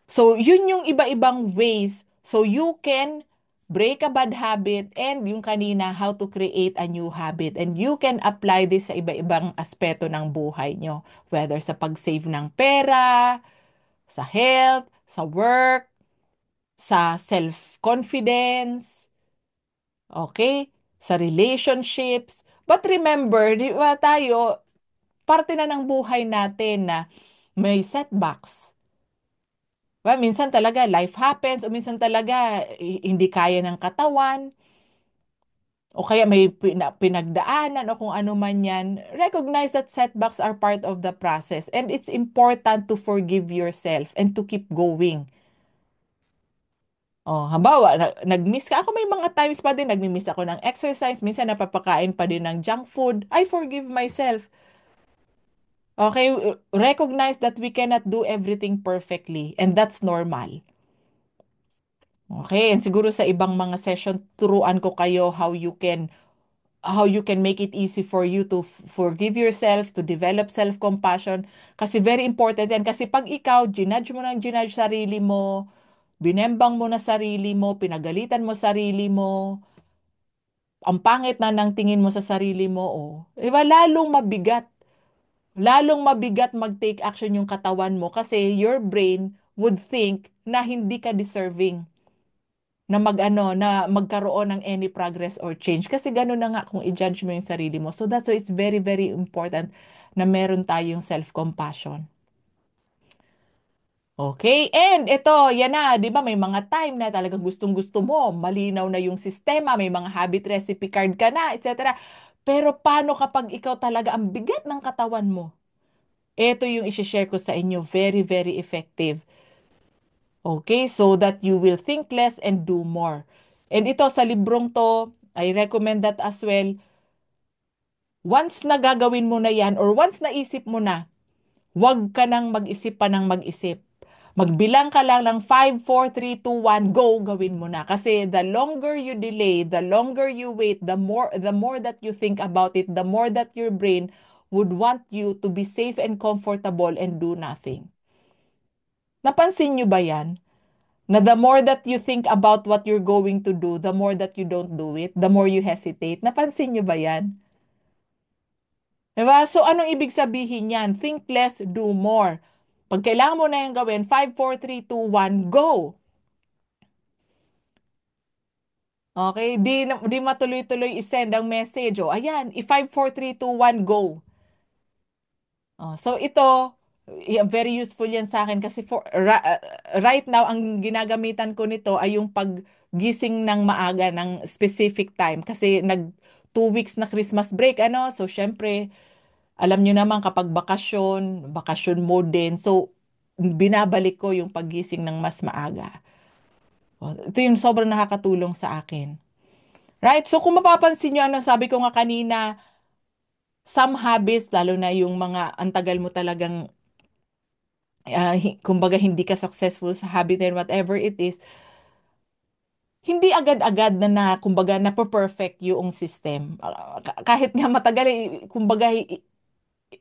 So, yun yung iba-ibang ways so you can break a bad habit and yung kanina, how to create a new habit. And you can apply this sa iba-ibang aspeto ng buhay nyo. Whether sa pag-save ng pera, sa health, sa work, sa self-confidence, okay? Sa relationships. But remember, di ba tayo, parte na ng buhay natin na may setbacks. Well, minsan talaga life happens o minsan talaga hindi kaya ng katawan o kaya may pinagdaanan o kung ano man yan. Recognize that setbacks are part of the process and it's important to forgive yourself and to keep going. Halimbawa, nag-miss ka. Ako may mga times pa din, nagmi-miss ako ng exercise. Minsan napapakain pa din ng junk food. I forgive myself. Okay, recognize that we cannot do everything perfectly and that's normal. Okay, and siguro sa ibang mga session, turuan ko kayo how you can make it easy for you to forgive yourself, to develop self-compassion. Kasi very important yan. Kasi pag ikaw, ginudge mo ng ginudge sarili mo, binembang mo na sarili mo, pinagalitan mo sarili mo, ang pangit na ng tingin mo sa sarili mo, diba, lalong mabigat mag-take action yung katawan mo kasi your brain would think na hindi ka deserving na na magkaroon ng any progress or change. Kasi gano'n na nga kung i-judge mo yung sarili mo. So that's why it's very, very important na meron tayong self-compassion. Okay, and ito, yan na, di ba may mga time na talagang gustong-gusto mo, malinaw na yung sistema, may mga habit recipe card ka na, etc. Pero paano kapag ikaw talaga ang bigat ng katawan mo? Ito yung isi-share ko sa inyo, very, very effective. Okay, so that you will think less and do more. And ito sa librong to, I recommend that as well. Once na gagawin mo na yan or once naisip mo na, huwag ka nang mag-isip pa ng mag-isip. Magbilang ka lang ng 5, 4, 3, 2, 1, go, gawin mo na. Kasi the longer you delay, the longer you wait, the more that you think about it, the more that your brain would want you to be safe and comfortable and do nothing. Napansin nyo ba yan? Na the more that you think about what you're going to do, the more that you don't do it, the more you hesitate. Napansin nyo ba yan? Diba? So, anong ibig sabihin yan? Think less, do more. Pag kailangan mo na yung gawin, 5, 4, 3, 2, 1, go! Okay? Di matuloy-tuloy isend ang message. Ayan, 5, 4, 3, 2, 1, go! So, ito, very useful yan sa akin kasi right now, ang ginagamitan ko nito ay yung paggising ng maaga ng specific time. Kasi 2 weeks na Christmas break, ano? So, syempre, alam nyo naman kapag bakasyon mode din. So, binabalik ko yung paggising ng mas maaga. Ito yung sobrang nakakatulong sa akin. Right? So, kung mapapansin nyo, ano, sabi ko nga kanina, some habits, lalo na yung mga antagal mo talagang, kumbaga hindi ka successful sa habit and whatever it is, hindi agad-agad kumbaga na perfect yung system. Kahit nga matagal, kumbaga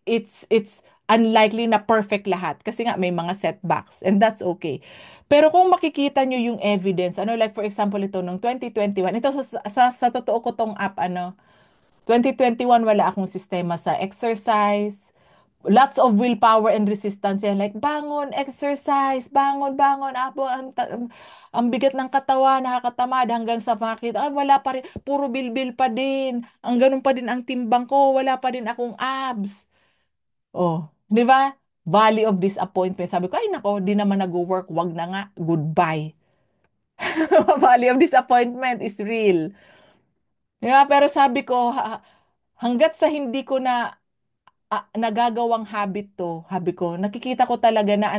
it's unlikely na perfect lahat kasi nga may mga setbacks and that's okay. Pero kung makikita nyo yung evidence, ano, like for example ito nung 2021, ito sa totoo ko tong app, 2021 wala akong sistema sa exercise. Lots of willpower and resistance yan. Like, bangon, exercise, bangon, bangon. Apo, ang bigat ng katawan, nakakatamad hanggang sa makita, wala pa rin, puro bilbil pa din. Ang ganun pa din ang timbang ko, wala pa din akong abs. Di ba? Valley of disappointment. Sabi ko, ay nako, di naman nag-work, wag na nga, goodbye. Valley of disappointment is real. Yeah, pero sabi ko, hanggat sa hindi ko na nagagawang habit to, sabi ko, nakikita ko talaga na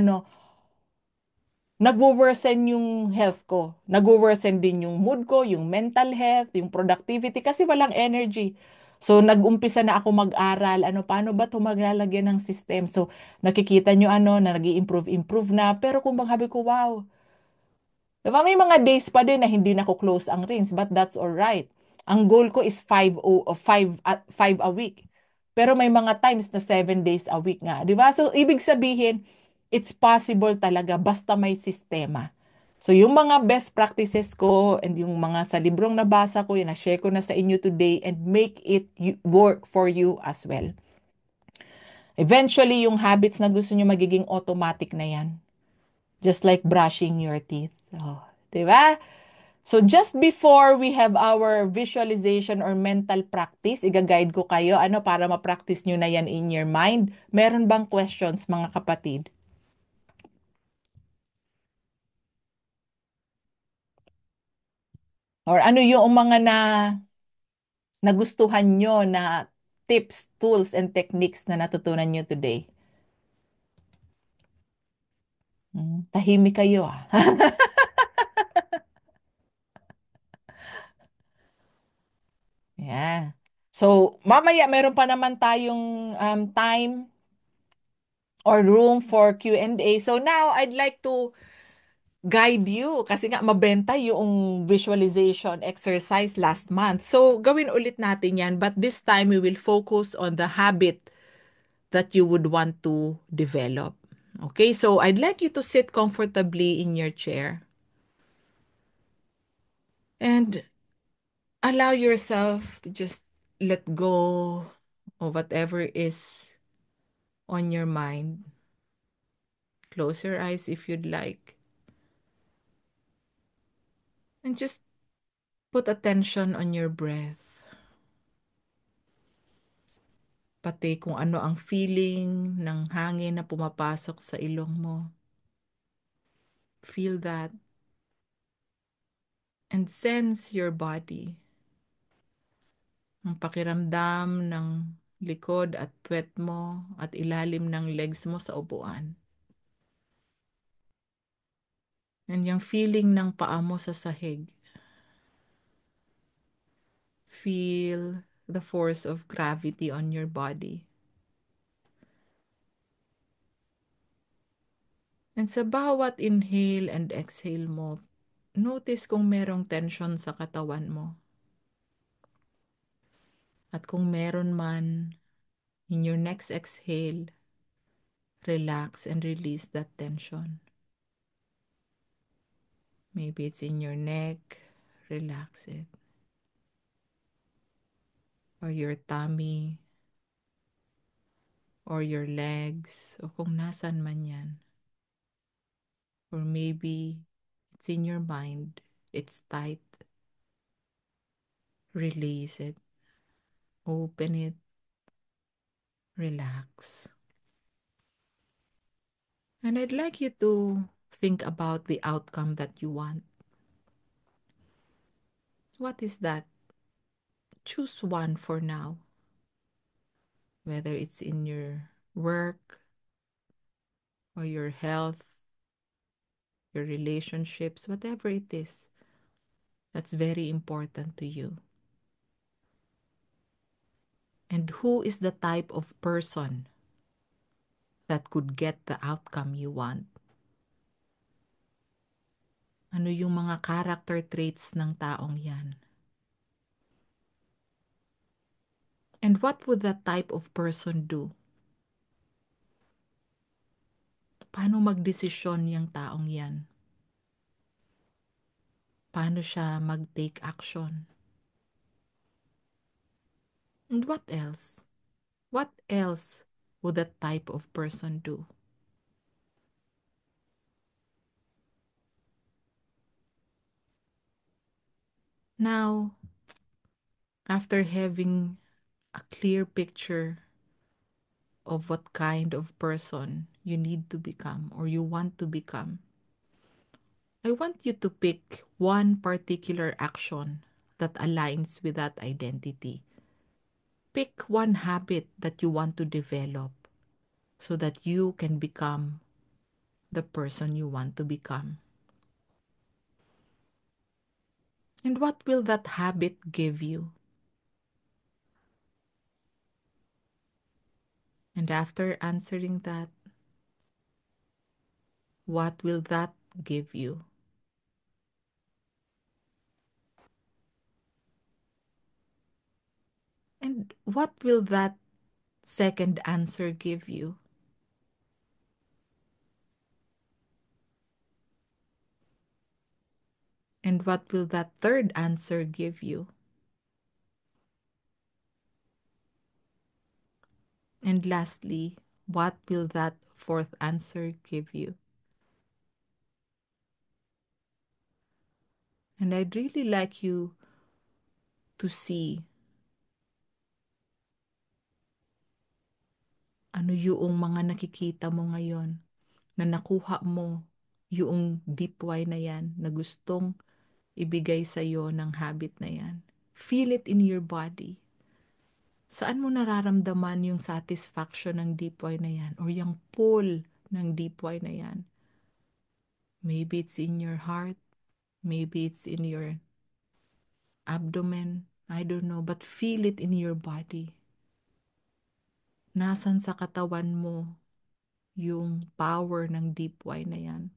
nagwo-worsen yung health ko. Nagwo-worsen din yung mood ko, yung mental health, yung productivity kasi walang energy. So, nag-umpisa na ako mag-aral, paano ba ito maglalagyan ng system? So, nakikita nyo na nag-i-improve na. Pero kung sabi ko, wow, diba, may mga days pa din na hindi na ko close ang rings, but that's all right. Ang goal ko is 5 a week. Pero may mga times na 7 days a week nga, 'di ba? So ibig sabihin, it's possible talaga basta may sistema. So yung mga best practices ko and yung mga sa librong nabasa ko, yung na-share ko na sa inyo today and make it work for you as well. Eventually, yung habits na gusto nyo magiging automatic na yan. Just like brushing your teeth. Oh, 'di ba? So just before we have our visualization or mental practice, iga-guide ko kayo para ma-practice nyo na yan in your mind. Meron bang questions mga kapatid? Or ano yung mga nagustuhan nyo na tips, tools, and techniques na natutunan nyo today? Tahimik kayo ah. Yeah. So, mamaya meron pa naman tayong time or room for Q&A. So now, I'd like to guide you kasi nga mabenta yung visualization exercise last month. So, gawin ulit natin yan, but this time we will focus on the habit that you would want to develop. Okay, so I'd like you to sit comfortably in your chair and allow yourself to just let go of whatever is on your mind. Close your eyes if you'd like. And just put attention on your breath. Pati kung ano ang feeling ng hangin na pumapasok sa ilong mo. Feel that and sense your body. Ang pakiramdam ng likod at puwet mo at ilalim ng legs mo sa upuan. And yung feeling ng paa mo sa sahig. Feel the force of gravity on your body. And sa bawat inhale and exhale mo, notice kung merong tension sa katawan mo. At kung meron man, in your next exhale, relax and release that tension. Maybe it's in your neck, relax it. Or your tummy, or your legs, o kung nasan man yan. Or maybe it's in your mind, it's tight. Release it. Open it. Relax. And I'd like you to think about the outcome that you want. What is that? Choose one for now. Whether it's in your work or your health, your relationships, whatever it is, that's very important to you. And who is the type of person that could get the outcome you want? Ano yung mga character traits ng taong yan? And what would that type of person do? Paano magdesisyon yung taong yan? Paano siya mag-take action? And what else? What else would that type of person do? Now, after having a clear picture of what kind of person you need to become or you want to become, I want you to pick one particular action that aligns with that identity. Pick one habit that you want to develop so that you can become the person you want to become. And what will that habit give you? And after answering that, what will that give you? And what will that second answer give you? And what will that third answer give you? And lastly, what will that fourth answer give you? And I'd really like you to see ano yung mga nakikita mo ngayon na nakuha mo yung deep why na yan na gustong ibigay sa'yo ng habit na yan. Feel it in your body. Saan mo nararamdaman yung satisfaction ng deep why na yan or yung pull ng deep why na yan? Maybe it's in your heart, maybe it's in your abdomen, I don't know, but feel it in your body. Nasan sa katawan mo yung power ng deep why na yan?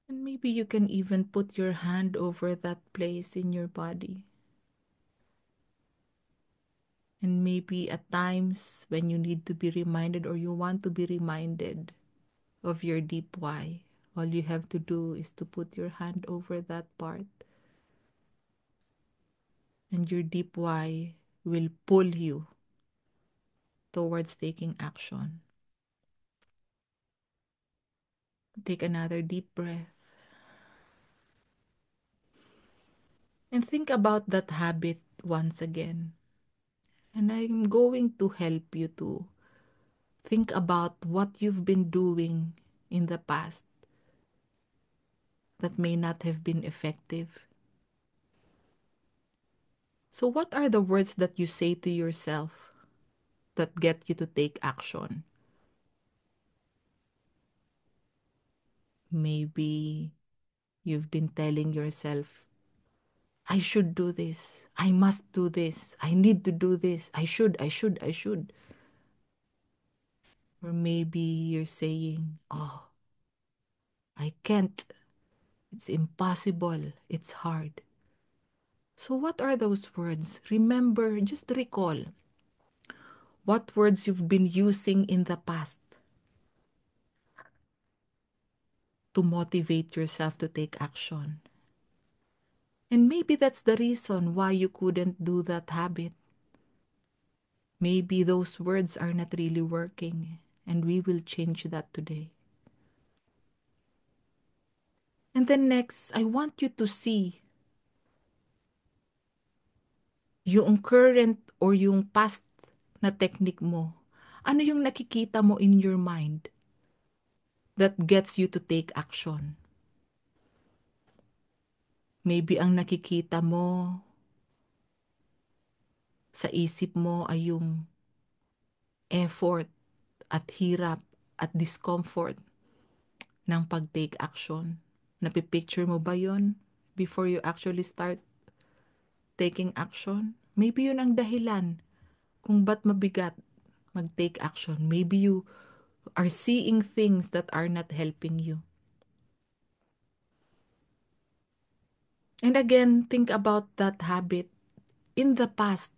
And maybe you can even put your hand over that place in your body. And maybe at times when you need to be reminded or you want to be reminded of your deep why, all you have to do is to put your hand over that part. And your deep why will pull you towards taking action. Take another deep breath. And think about that habit once again. And I'm going to help you to think about what you've been doing in the past that may not have been effective. So, what are the words that you say to yourself that get you to take action? Maybe you've been telling yourself, I should do this. I must do this. I need to do this. I should. Or maybe you're saying, oh, I can't. It's impossible. It's hard. So, what are those words? Remember, just recall what words you've been using in the past to motivate yourself to take action. And maybe that's the reason why you couldn't do that habit. Maybe those words are not really working, and we will change that today. And then next, I want you to see yung current or yung past na technique mo. Ano yung nakikita mo in your mind that gets you to take action? Maybe ang nakikita mo sa isip mo ay yung effort at hirap at discomfort ng pag-take action. Napipicture mo ba yon before you actually start taking action? Maybe yun ang dahilan kung ba't mabigat mag-take action. Maybe you are seeing things that are not helping you. And again, think about that habit. In the past,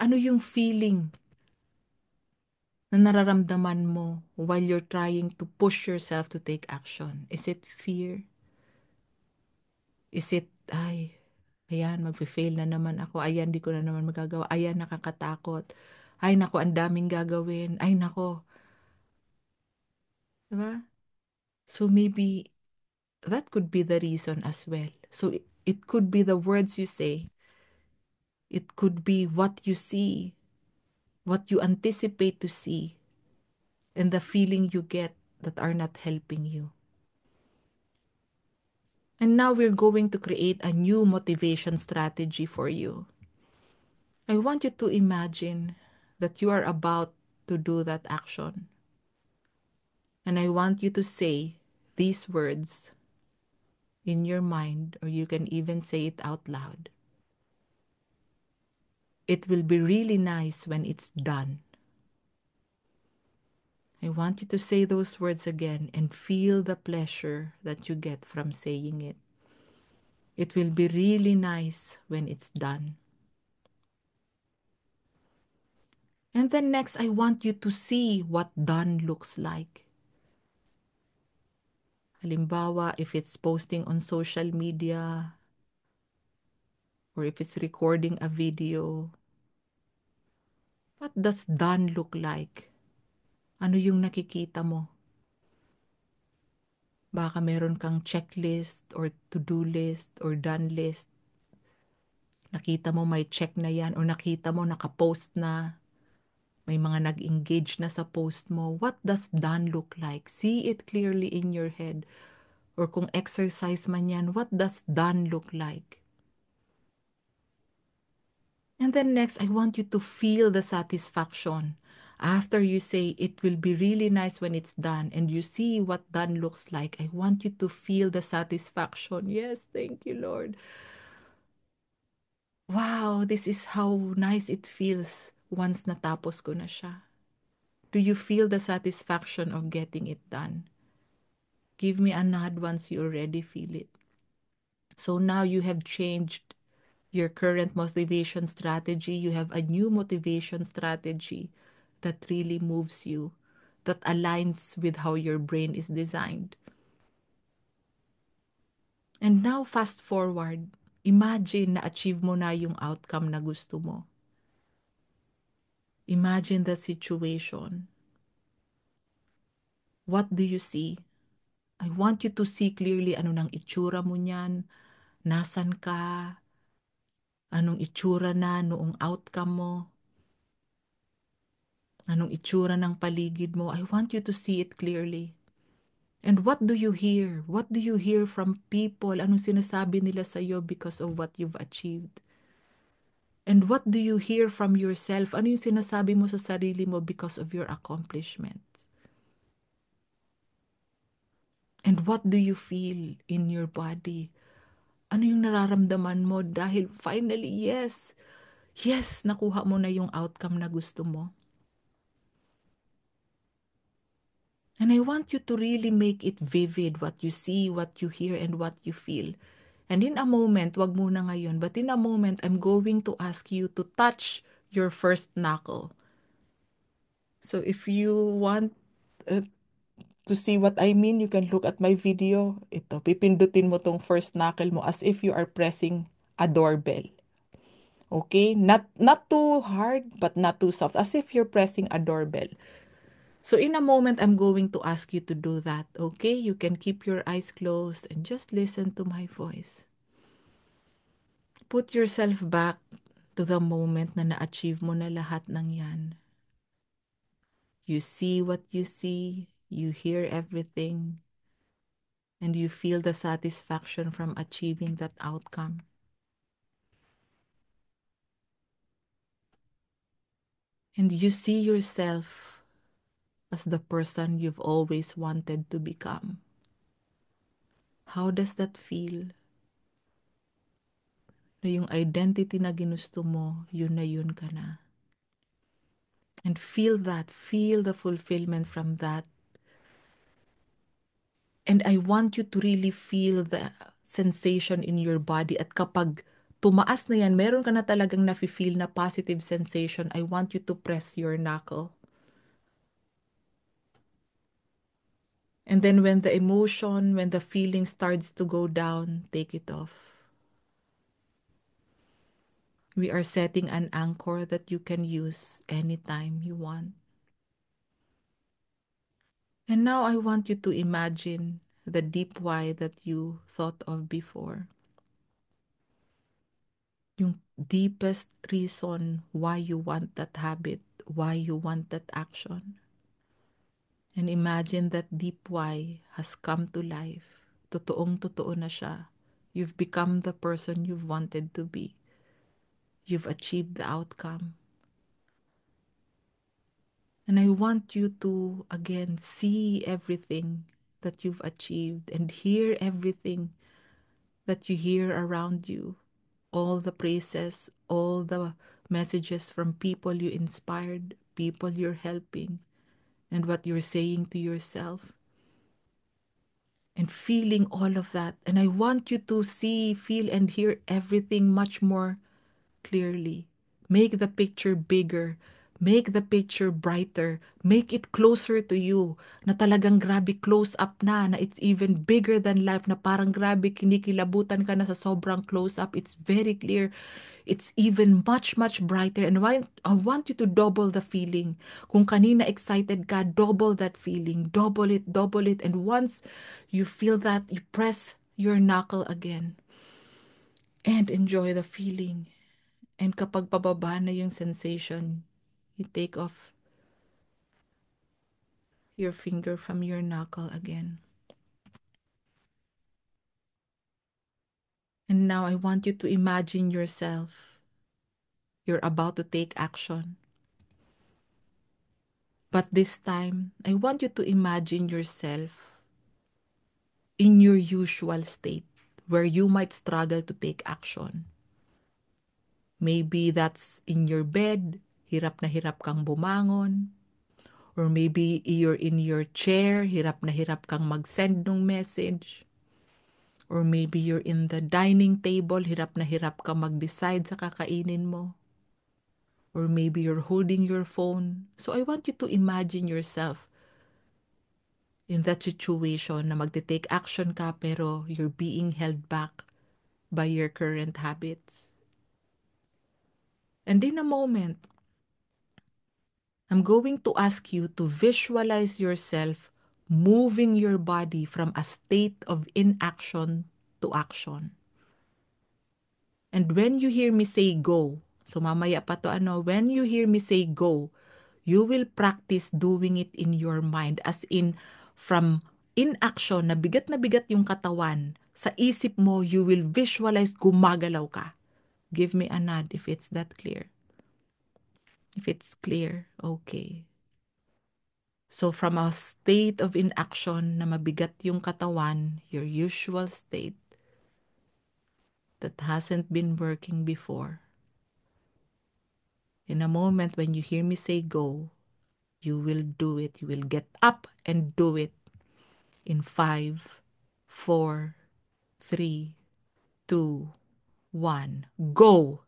ano yung feeling na nararamdaman mo while you're trying to push yourself to take action? Is it fear? Is it, ay, ayan, mag-fail na naman ako. Ayan, di ko na naman magagawa. Ayan, nakakatakot. Ay, nako, ang daming gagawin. Ay, nako. Diba? So maybe that could be the reason as well. So it could be the words you say It could be what you see, what you anticipate to see, and the feeling you get that are not helping you. And now we're going to create a new motivation strategy for you. I want you to imagine that you are about to do that action. And I want you to say these words in your mind, or you can even say it out loud. It will be really nice when it's done. I want you to say those words again and feel the pleasure that you get from saying it. It will be really nice when it's done. And then next, I want you to see what done looks like. Halimbawa, if it's posting on social media, or if it's recording a video, what does done look like? Ano yung nakikita mo? Baka meron kang checklist or to-do list or done list. Nakita mo may check na yan or nakita mo nakapost na. May mga nag-engage na sa post mo. What does done look like? See it clearly in your head. Or kung exercise man yan, what does done look like? And then next, I want you to feel the satisfaction. After you say it will be really nice when it's done and you see what done looks like, I want you to feel the satisfaction. Yes, thank you, Lord. Wow, this is how nice it feels once natapos ko na siya. Do you feel the satisfaction of getting it done? Give me a nod once you already feel it. So now you have changed your current motivation strategy. You have a new motivation strategy that really moves you, that aligns with how your brain is designed. And now fast forward, imagine na achieve mo na yung outcome na gusto mo. Imagine the situation. What do you see? I want you to see clearly ano nang itsura mo niyan, nasan ka, anong itsura na noong outcome mo, anong itsura ng paligid mo. I want you to see it clearly. And what do you hear? What do you hear from people? Anong sinasabi nila sa iyo because of what you've achieved? And what do you hear from yourself? Ano yung sinasabi mo sa sarili mo because of your accomplishments? And what do you feel in your body? Ano yung nararamdaman mo dahil finally, yes, nakuha mo na yung outcome na gusto mo. And I want you to really make it vivid, what you see, what you hear, and what you feel. And in a moment, wag muna ngayon, but in a moment, I'm going to ask you to touch your first knuckle. So if you want to see what I mean, you can look at my video. Ito, pipindutin mo tong first knuckle mo as if you are pressing a doorbell. Okay? Not too hard, but not too soft, as if you're pressing a doorbell. So in a moment, I'm going to ask you to do that. Okay? You can keep your eyes closed and just listen to my voice. Put yourself back to the moment na na-achieve mo na lahat ng yan. You see what you see, you hear everything, and you feel the satisfaction from achieving that outcome. And you see yourself as the person you've always wanted to become. How does that feel? Na yung identity na ginusto mo, yun na yun ka na. And feel that, feel the fulfillment from that. And I want you to really feel the sensation in your body. At kapag tumaas na yan, meron ka na talagang nafe-feel na positive sensation, I want you to press your knuckle. And then when the emotion, when the feeling starts to go down, take it off. We are setting an anchor that you can use anytime you want. And now I want you to imagine the deep why that you thought of before. yung deepest reason why you want that habit, why you want that action. And imagine that deep why has come to life. Totoong-totoo na siya. You've become the person you've wanted to be. You've achieved the outcome. And I want you to, again, see everything that you've achieved and hear everything that you hear around you. All the praises, all the messages from people you inspired, people you're helping, and what you're saying to yourself. And feeling all of that. And I want you to see, feel, and hear everything much more clearly. Make the picture bigger. Make the picture brighter. Make it closer to you. Na talagang grabe close up na it's even bigger than life. Na parang grabe kinikilabutan ka na sa sobrang close up. It's very clear. It's even much, much brighter. And I want you to double the feeling. Kung kanina excited ka, double that feeling. Double it, double it. And once you feel that, you press your knuckle again. And enjoy the feeling. And kapag pababa na yung sensation, you take off your finger from your knuckle again. And now I want you to imagine yourself. You're about to take action. But this time, I want you to imagine yourself in your usual state where you might struggle to take action. Maybe that's in your bed, hirap na hirap kang bumangon. Or maybe you're in your chair, hirap na hirap kang mag-send ng message. Or maybe you're in the dining table, hirap na hirap kang mag-decide sa kakainin mo. Or maybe you're holding your phone. So I want you to imagine yourself in that situation na magte-take action ka pero you're being held back by your current habits. And in a moment, I'm going to ask you to visualize yourself moving your body from a state of inaction to action. And when you hear me say go, so mamaya pa to when you hear me say go, you will practice doing it in your mind as in from inaction na bigat yung katawan, sa isip mo you will visualize gumagalaw ka. Give me a nod if it's that clear. If it's clear, okay. So from a state of inaction na mabigat yung katawan, your usual state that hasn't been working before, in a moment when you hear me say go, you will do it. You will get up and do it in 5, 4, 3, 2, 1. Go!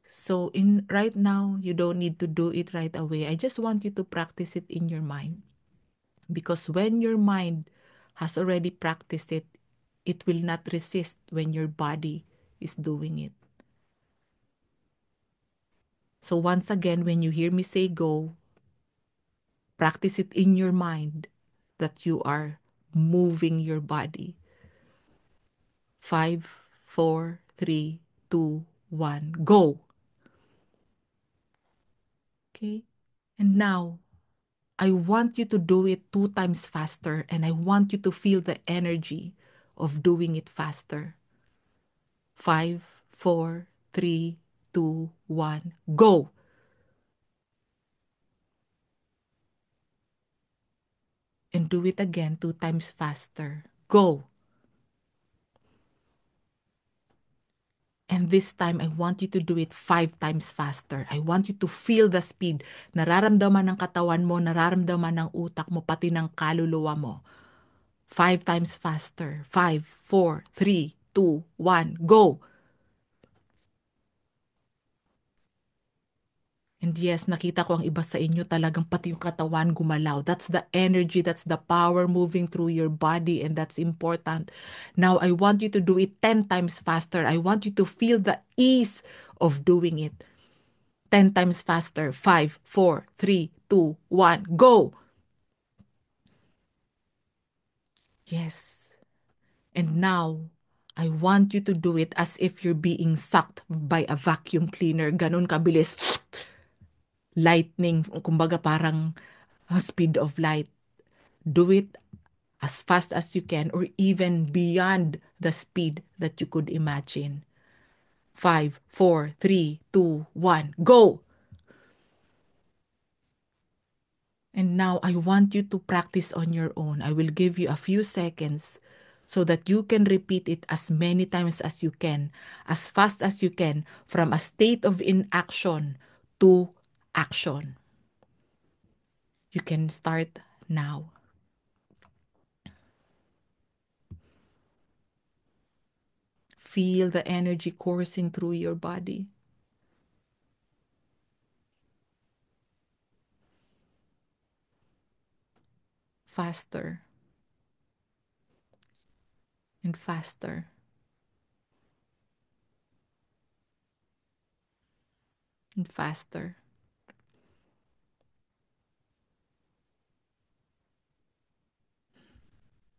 So in right now, you don't need to do it right away. I just want you to practice it in your mind. Because when your mind has already practiced it, it will not resist when your body is doing it. So once again, when you hear me say go, practice it in your mind that you are moving your body. 5, 4, 3, 2, 1, go! Okay? And now, I want you to do it 2 times faster and I want you to feel the energy of doing it faster. 5, 4, 3, 2, 1, go! And do it again 2 times faster. Go! And this time, I want you to do it 5 times faster. I want you to feel the speed. Nararamdaman ng katawan mo, nararamdaman ng utak mo, pati ng kaluluwa mo. 5 times faster. 5, 4, 3, 2, 1, go! And yes, nakita ko ang iba sa inyo talagang pati yung katawan gumalaw. That's the energy, that's the power moving through your body and that's important. Now, I want you to do it 10 times faster. I want you to feel the ease of doing it. 10 times faster. 5, 4, 3, 2, 1, go! Yes. And now, I want you to do it as if you're being sucked by a vacuum cleaner. Ganun kabilis. Lightning, kumbaga parang speed of light. Do it as fast as you can or even beyond the speed that you could imagine. 5, 4, 3, 2, 1, go! And now I want you to practice on your own. I will give you a few seconds so that you can repeat it as many times as you can, as fast as you can, from a state of inaction to action. You can start now. Feel the energy coursing through your body. Faster and faster. And faster.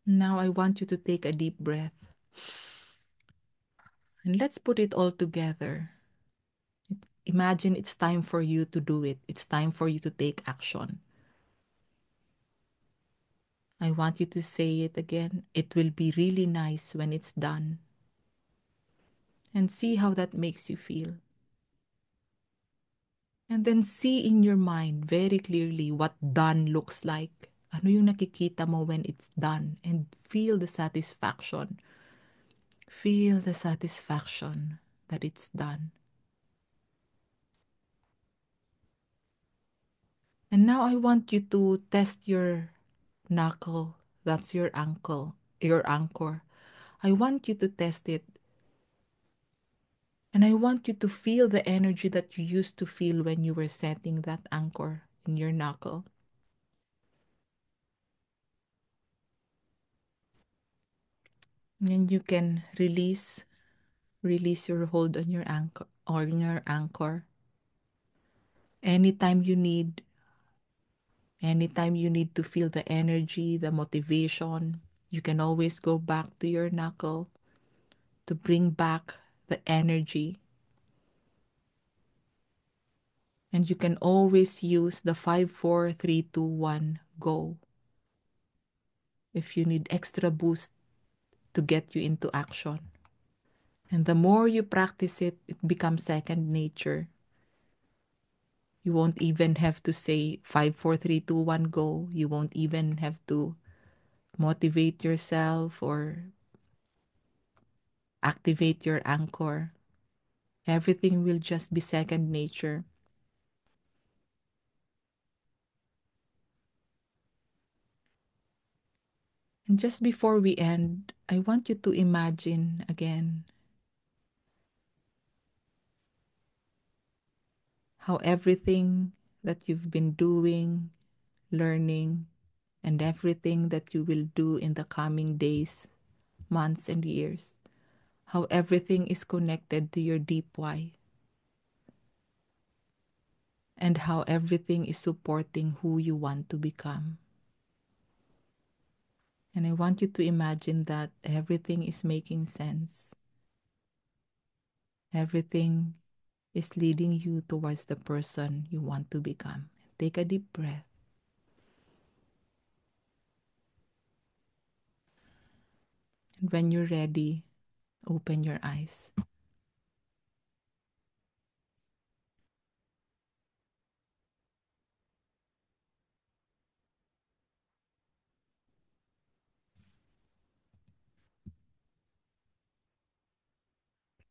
Now I want you to take a deep breath. And let's put it all together. Imagine it's time for you to do it. It's time for you to take action. I want you to say it again. It will be really nice when it's done. And see how that makes you feel. And then see in your mind very clearly what done looks like. Ano yung nakikita mo when it's done? And feel the satisfaction. Feel the satisfaction that it's done. And now I want you to test your knuckle. That's your ankle, your anchor. I want you to test it. And I want you to feel the energy that you used to feel when you were setting that anchor in your knuckle. And you can release your hold on your anchor anytime you need. Anytime you need to feel the energy, the motivation, you can always go back to your knuckle to bring back the energy. And you can always use the 5, 4, 3, 2, 1, go. If you need extra boost to get you into action. And the more you practice it, it becomes second nature. You won't even have to say 5, 4, 3, 2, 1, go. You won't even have to motivate yourself or activate your anchor. Everything will just be second nature. And just before we end, I want you to imagine again how everything that you've been doing, learning, and everything that you will do in the coming days, months, and years, how everything is connected to your deep why, and how everything is supporting who you want to become. And I want you to imagine that everything is making sense. Everything is leading you towards the person you want to become. Take a deep breath. And when you're ready, open your eyes.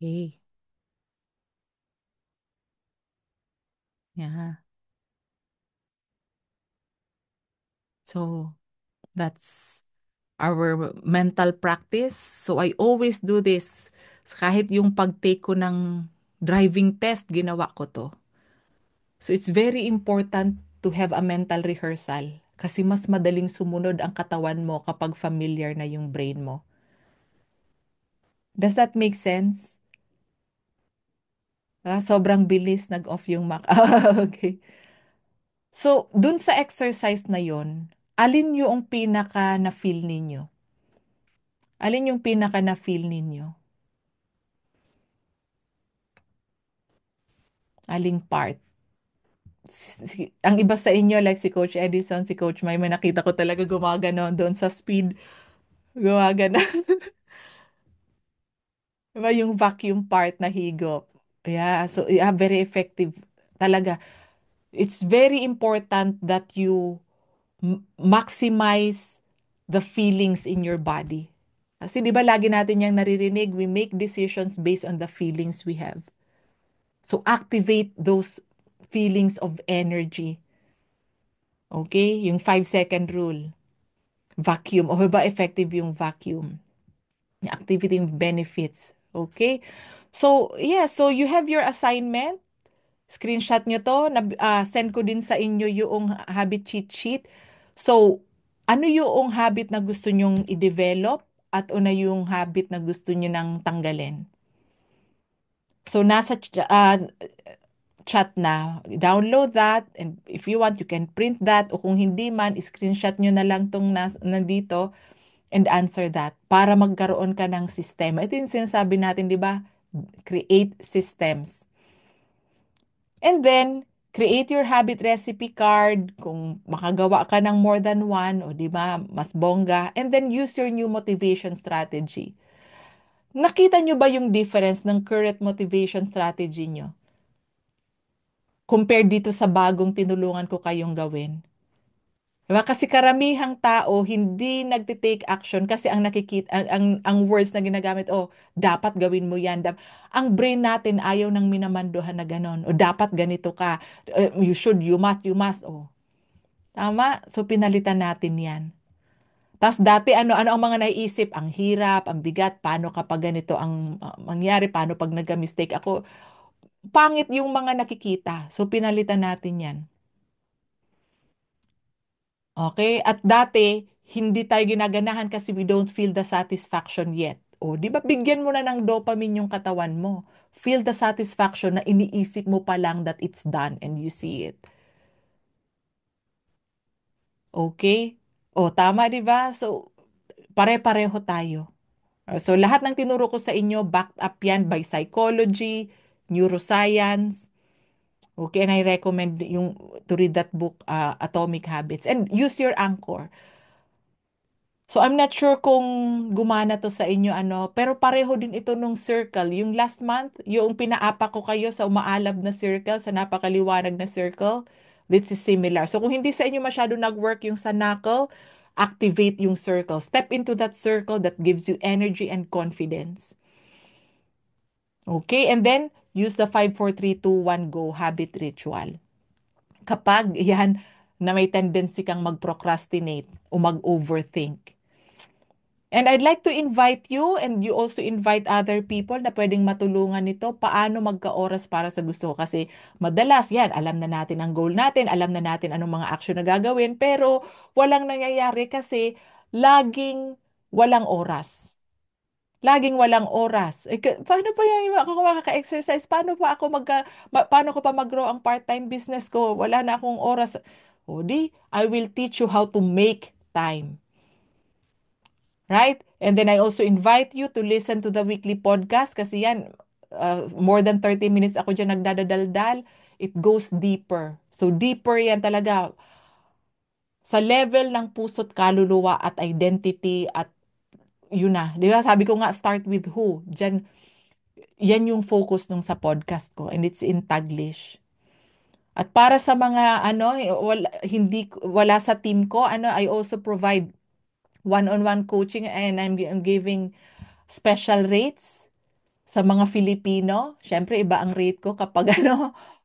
Okay. Yeah. So that's our mental practice. So I always do this. Kahit yung pag-take ko ng driving test, ginawa ko to. So it's very important to have a mental rehearsal kasi mas madaling sumunod ang katawan mo kapag familiar na yung brain mo. Does that make sense? Sobrang bilis nag-off yung Mac. Okay. So, dun sa exercise na yon, alin yung pinaka na-feel ninyo? Alin yung pinaka na-feel ninyo? Aling part? Ang iba sa inyo, like si Coach Edison, si Coach may nakita ko talaga gumagano doon sa speed. Gumagano. Diba yung vacuum part na higop? Yeah, so yeah, very effective talaga. It's very important that you maximize the feelings in your body. Kasi di ba lagi natin yung naririnig, we make decisions based on the feelings we have. So activate those feelings of energy. Okay? Yung 5-second rule. Vacuum. O ba effective yung vacuum? Yung activity yung benefits. Okay? So, yeah. So, you have your assignment. Screenshot nyo to. Send ko din sa inyo yung habit cheat sheet. So, ano yung habit na gusto nyong i-develop at ano yung habit na gusto nyo nang tanggalin? So, nasa chat na. Download that and if you want, you can print that o kung hindi man, screenshot nyo na lang tong nandito and answer that para magkaroon ka ng sistema. Ito yung sinasabi natin, di ba? Create systems. And then, create your habit recipe card kung makagawa ka ng more than one o di ba, mas bongga. And then, use your new motivation strategy. Nakita nyo ba yung difference ng current motivation strategy nyo compared dito sa bagong tinulungan ko kayong gawin? Diba? Kasi karamihang tao hindi nagte-take action kasi ang nakikita ang words na ginagamit, oh, dapat gawin mo 'yan. Ang brain natin ayaw nang minamanduhan na ganon. O dapat ganito ka. You should, you must. Oh. Tama? So pinalitan natin 'yan. Tapos dati ano ang mga naiisip, ang hirap, ang bigat, paano kapag ganito ang mangyari, paano pag nagka-mistake ako. Pangit yung mga nakikita. So pinalitan natin 'yan. Okay? At dati, hindi tayo ginaganahan kasi we don't feel the satisfaction yet. O, di ba bigyan mo na ng dopamine yung katawan mo. Feel the satisfaction na iniisip mo pa lang that it's done and you see it. Okay? O, tama, di ba? So, pare-pareho tayo. So, lahat ng tinuro ko sa inyo, backed up yan by psychology, neuroscience. Okay, and I recommend to read that book, Atomic Habits. And use your anchor. So I'm not sure kung gumana to sa inyo pero pareho din ito nung circle. Yung last month, yung pinaapa ko kayo sa umaalab na circle, sa napakaliwanag na circle, this is similar. So kung hindi sa inyo masyado nag-work yung sa knuckle, activate yung circle. Step into that circle that gives you energy and confidence. Okay, and then use the 5, 4, 3, 2, 1, go habit ritual. Kapag yan na may tendency kang mag-procrastinate o mag-overthink. And I'd like to invite you and you also invite other people na pwedeng matulungan nito paano magka-oras para sa gusto ko. Kasi madalas yan, alam na natin ang goal natin, alam na natin anong mga action na gagawin, pero walang nangyayari kasi laging walang oras. Laging walang oras. Paano pa yan ako makaka-exercise? Paano ko pa mag-grow ang part-time business ko? Wala na akong oras. O di, I will teach you how to make time. Right? And then I also invite you to listen to the weekly podcast kasi yan, more than 30 minutes ako dyan nagdadadaldal. It goes deeper. So deeper yan talaga sa level ng puso't kaluluwa at identity at yun na. Di ba? Sabi ko nga, start with who. Diyan, yan yung focus nung sa podcast ko and it's in Taglish. At para sa mga wala sa team ko, I also provide one-on-one coaching and I'm giving special rates sa mga Filipino. Siyempre, iba ang rate ko kapag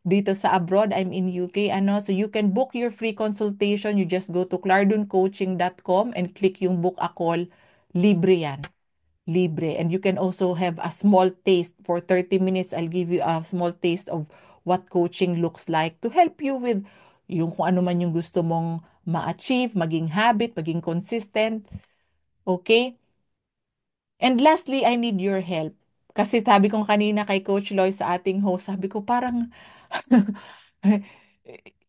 dito sa abroad, I'm in UK, so you can book your free consultation. You just go to clardooncoaching.com and click yung book a call. Libre yan. Libre. And you can also have a small taste for 30 minutes. I'll give you a small taste of what coaching looks like to help you with yung kung ano man yung gusto mong ma-achieve, maging habit, maging consistent. Okay? And lastly, I need your help. Kasi sabi ko kanina kay Coach Loy sa ating host, sabi ko parang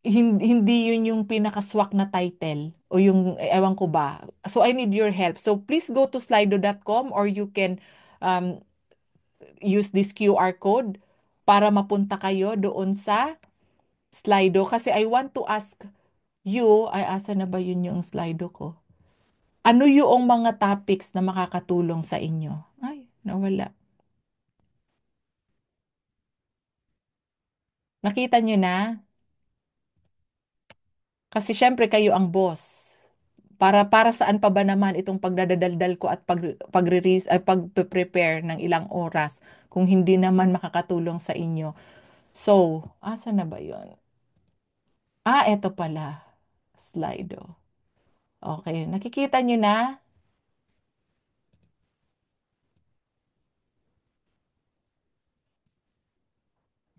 hindi yun yung pinakaswak na title o yung ewan ko ba. So I need your help. So please go to slido.com or you can um, use this QR code para mapunta kayo doon sa Slido kasi I want to ask you, ay asa na ba yun yung Slido ko? Ano yung mga topics na makakatulong sa inyo? Ay, nawala. Nakita nyo na? Kasi syempre kayo ang boss. Para saan pa ba naman itong pagdadaldal ko at pagre-release ay pag-prepare ng ilang oras kung hindi naman makakatulong sa inyo. So, asa na ba 'yon? Eto pala. Slido. Okay, nakikita nyo na?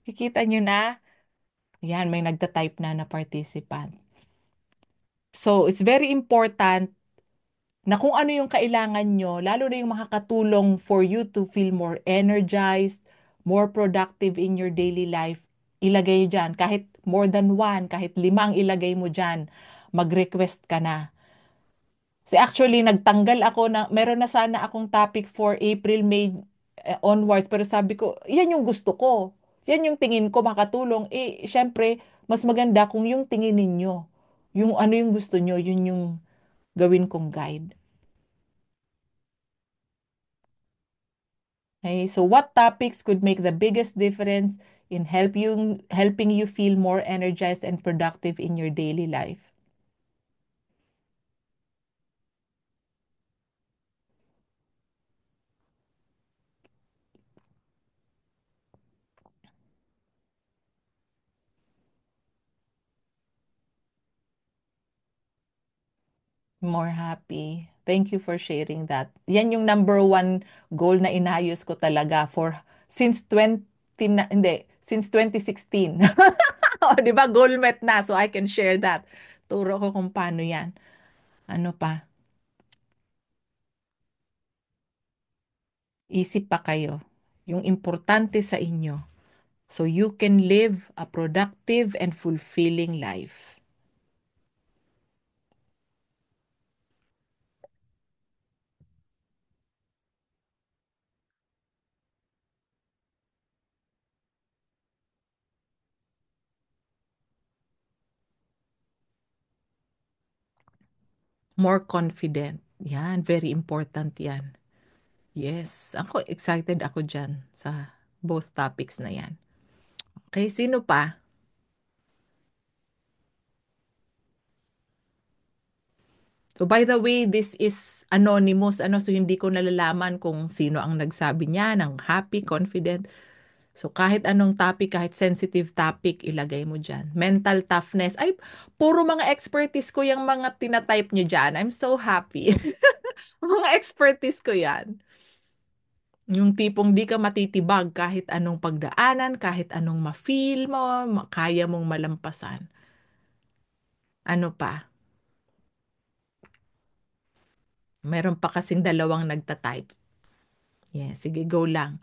Nakikita nyo na? Yan, may nagta-type na participant. So, it's very important na kung ano yung kailangan nyo, lalo na yung makakatulong for you to feel more energized, more productive in your daily life, ilagay dyan. Kahit more than one, kahit limang ilagay mo dyan, mag-request ka na. So actually, nagtanggal ako na, meron na sana akong topic for April, May onwards, pero sabi ko, yan yung gusto ko. Yan yung tingin ko makatulong. Syempre, mas maganda kung yung tingin ninyo. Yung ano yung gusto nyo, yun yung gawin kong guide. Okay, so what topics could make the biggest difference in helping you feel more energized and productive in your daily life? More happy. Thank you for sharing that. Yan yung number one goal na inayos ko talaga for since 20 na, hindi, since 2016. O, di ba? Goal met na, so I can share that. Turo ko kung paano yan. Ano pa? Isip pa kayo. Yung importante sa inyo. So you can live a productive and fulfilling life. More confident. Yan, very important yan. Yes, ako excited ako dyan sa both topics na yan. Okay, sino pa? So by the way, this is anonymous, so hindi ko nalalaman kung sino ang nagsabi niya ng happy, confident. So kahit anong topic, kahit sensitive topic, ilagay mo dyan. Mental toughness. Ay, puro mga expertise ko yung mga tinatype niyo dyan. I'm so happy. Mga expertise ko yan. Yung tipong di ka matitibag kahit anong pagdaanan, kahit anong ma-feel mo, kaya mong malampasan. Ano pa? Meron pa kasing dalawang nagta-type. Yeah, sige, go lang.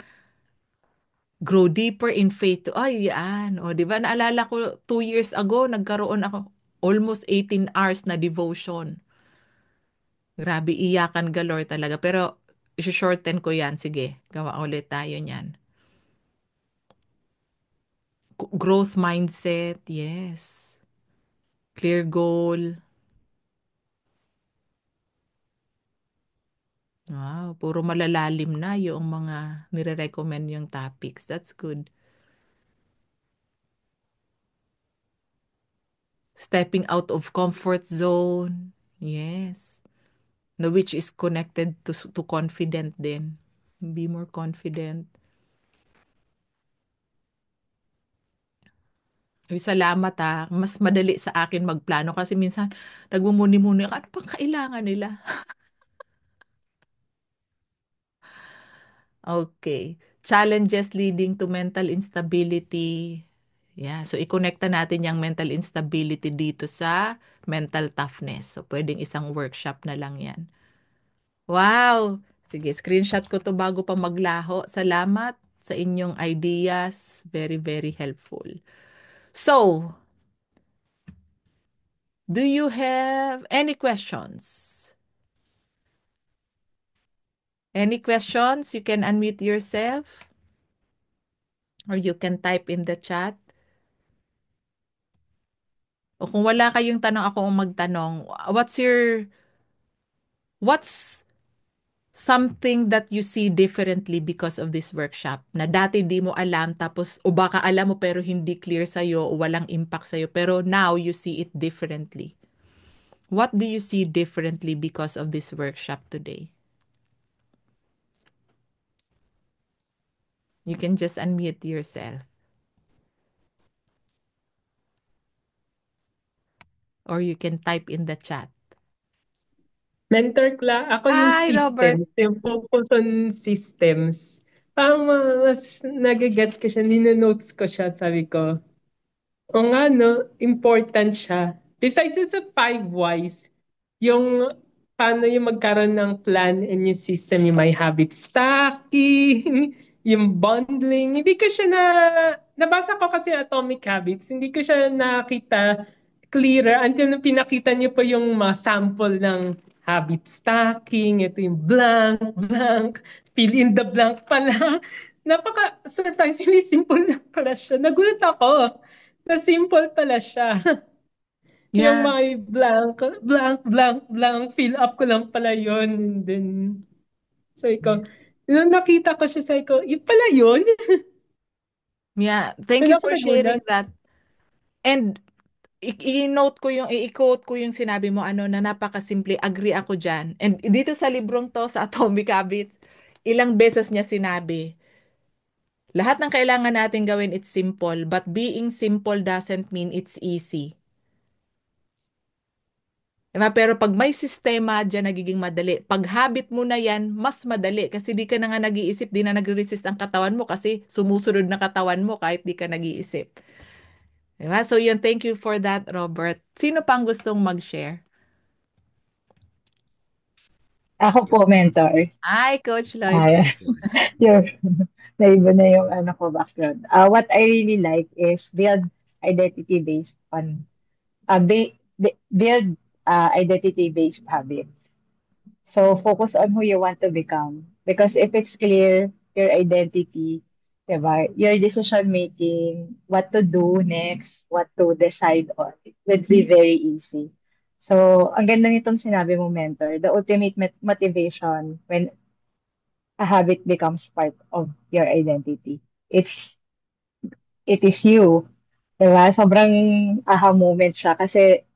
Grow deeper in faith. Ay, yan. O, di ba? Naalala ko, 2 years ago, nagkaroon ako almost 18 hours na devotion. Grabe, iyakan galore talaga. Pero, isi-shorten ko yan. Sige, gawa ulit tayo niyan. Growth mindset, yes. Clear goal. Wow, puro malalalim na yung mga nire-recommend yung topics. That's good. Stepping out of comfort zone. Yes. The which is connected to confident din. Be more confident. Uy, salamat Mas madali sa akin magplano kasi minsan nagmumuni-muni ako, ano pang kailangan nila? Okay. Challenges leading to mental instability. Yeah, so i-connecta natin yung mental instability dito sa mental toughness. So pwedeng isang workshop na lang yan. Wow! Sige, screenshot ko to bago pa maglaho. Salamat sa inyong ideas. Very, very helpful. So, Do you have any questions? Any questions? You can unmute yourself or you can type in the chat. O kung wala kayong tanong, ako ang magtanong. What's something that you see differently because of this workshop na dati di mo alam tapos o baka alam mo pero hindi clear sa'yo o walang impact sa'yo pero now you see it differently. What do you see differently because of this workshop today? You can just unmute yourself or you can type in the chat. Mentor ako yung Hi, Robert. systems, yung focus on systems. Parang mas nagaget ko siya, ninonotes ko siya, sabi ko, o nga no, important siya. Besides sa five whys, yung paano yung magkaroon ng plan and yung system, yung may habit stacking, yung bundling. Hindi ko siya nabasa ko kasi Atomic Habits, hindi ko siya nakita clearer until nung pinakita niyo po yung mga sample ng habit stacking, ito yung blank, blank, fill in the blank pala. Sometimes hindi simple na pala siya. Nagulat ako na simple pala siya. Yung Yeah. may blank, blank, blank, blank, fill up ko lang pala yun. And then, sabi ko, nung nakita ko siya, sabi ko, yun pala yun? Yeah. Thank Doon you ako for sharing nagulat. that. And i-quote ko yung sinabi mo na napakasimple, agree ako diyan. And dito sa librong to sa Atomic Habits, ilang beses niya sinabi, lahat ng kailangan natin gawin it's simple, but being simple doesn't mean it's easy. Diba? Pero pag may sistema, diyan nagiging madali. Pag habit mo na yan, mas madali. Kasi di ka na nga nag-iisip, di na nagre-resist ang katawan mo kasi sumusunod na katawan mo kahit di ka nag-iisip. Diba? So yun, thank you for that, Robert. Sino pang gustong mag-share? Ako po, mentor. Hi, Coach Lois. Ay, yung, naiba na yung background. What I really like is build identity based on, build identity based habits. So focus on who you want to become. Because if it's clear, your identity, diba, your decision making, what to do next, what to decide on, it would be very easy. So, ang ganda nitong sinabi mo, mentor, the ultimate motivation when a habit becomes part of your identity. It is you. Diba? Sobrang aha moment siya kasi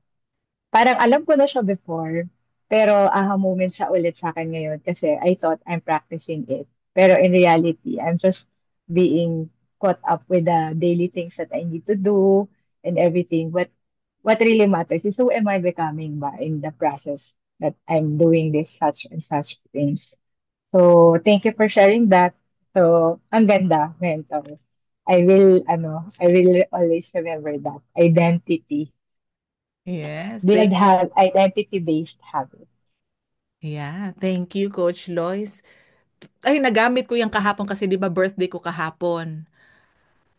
parang alam ko na siya before, pero aha moment siya ulit sa akin ngayon kasi I thought I'm practicing it. Pero in reality, I'm just being caught up with the daily things that I need to do and everything. But what really matters is who am I becoming ba in the process that I'm doing this such and such things. So, thank you for sharing that. So, ang ganda, mentor. I will always remember that. Identity. Yes, Build have identity-based habits. yeah, thank you, Coach Lois. Ay, nagamit ko yung kahapon kasi di ba birthday ko kahapon.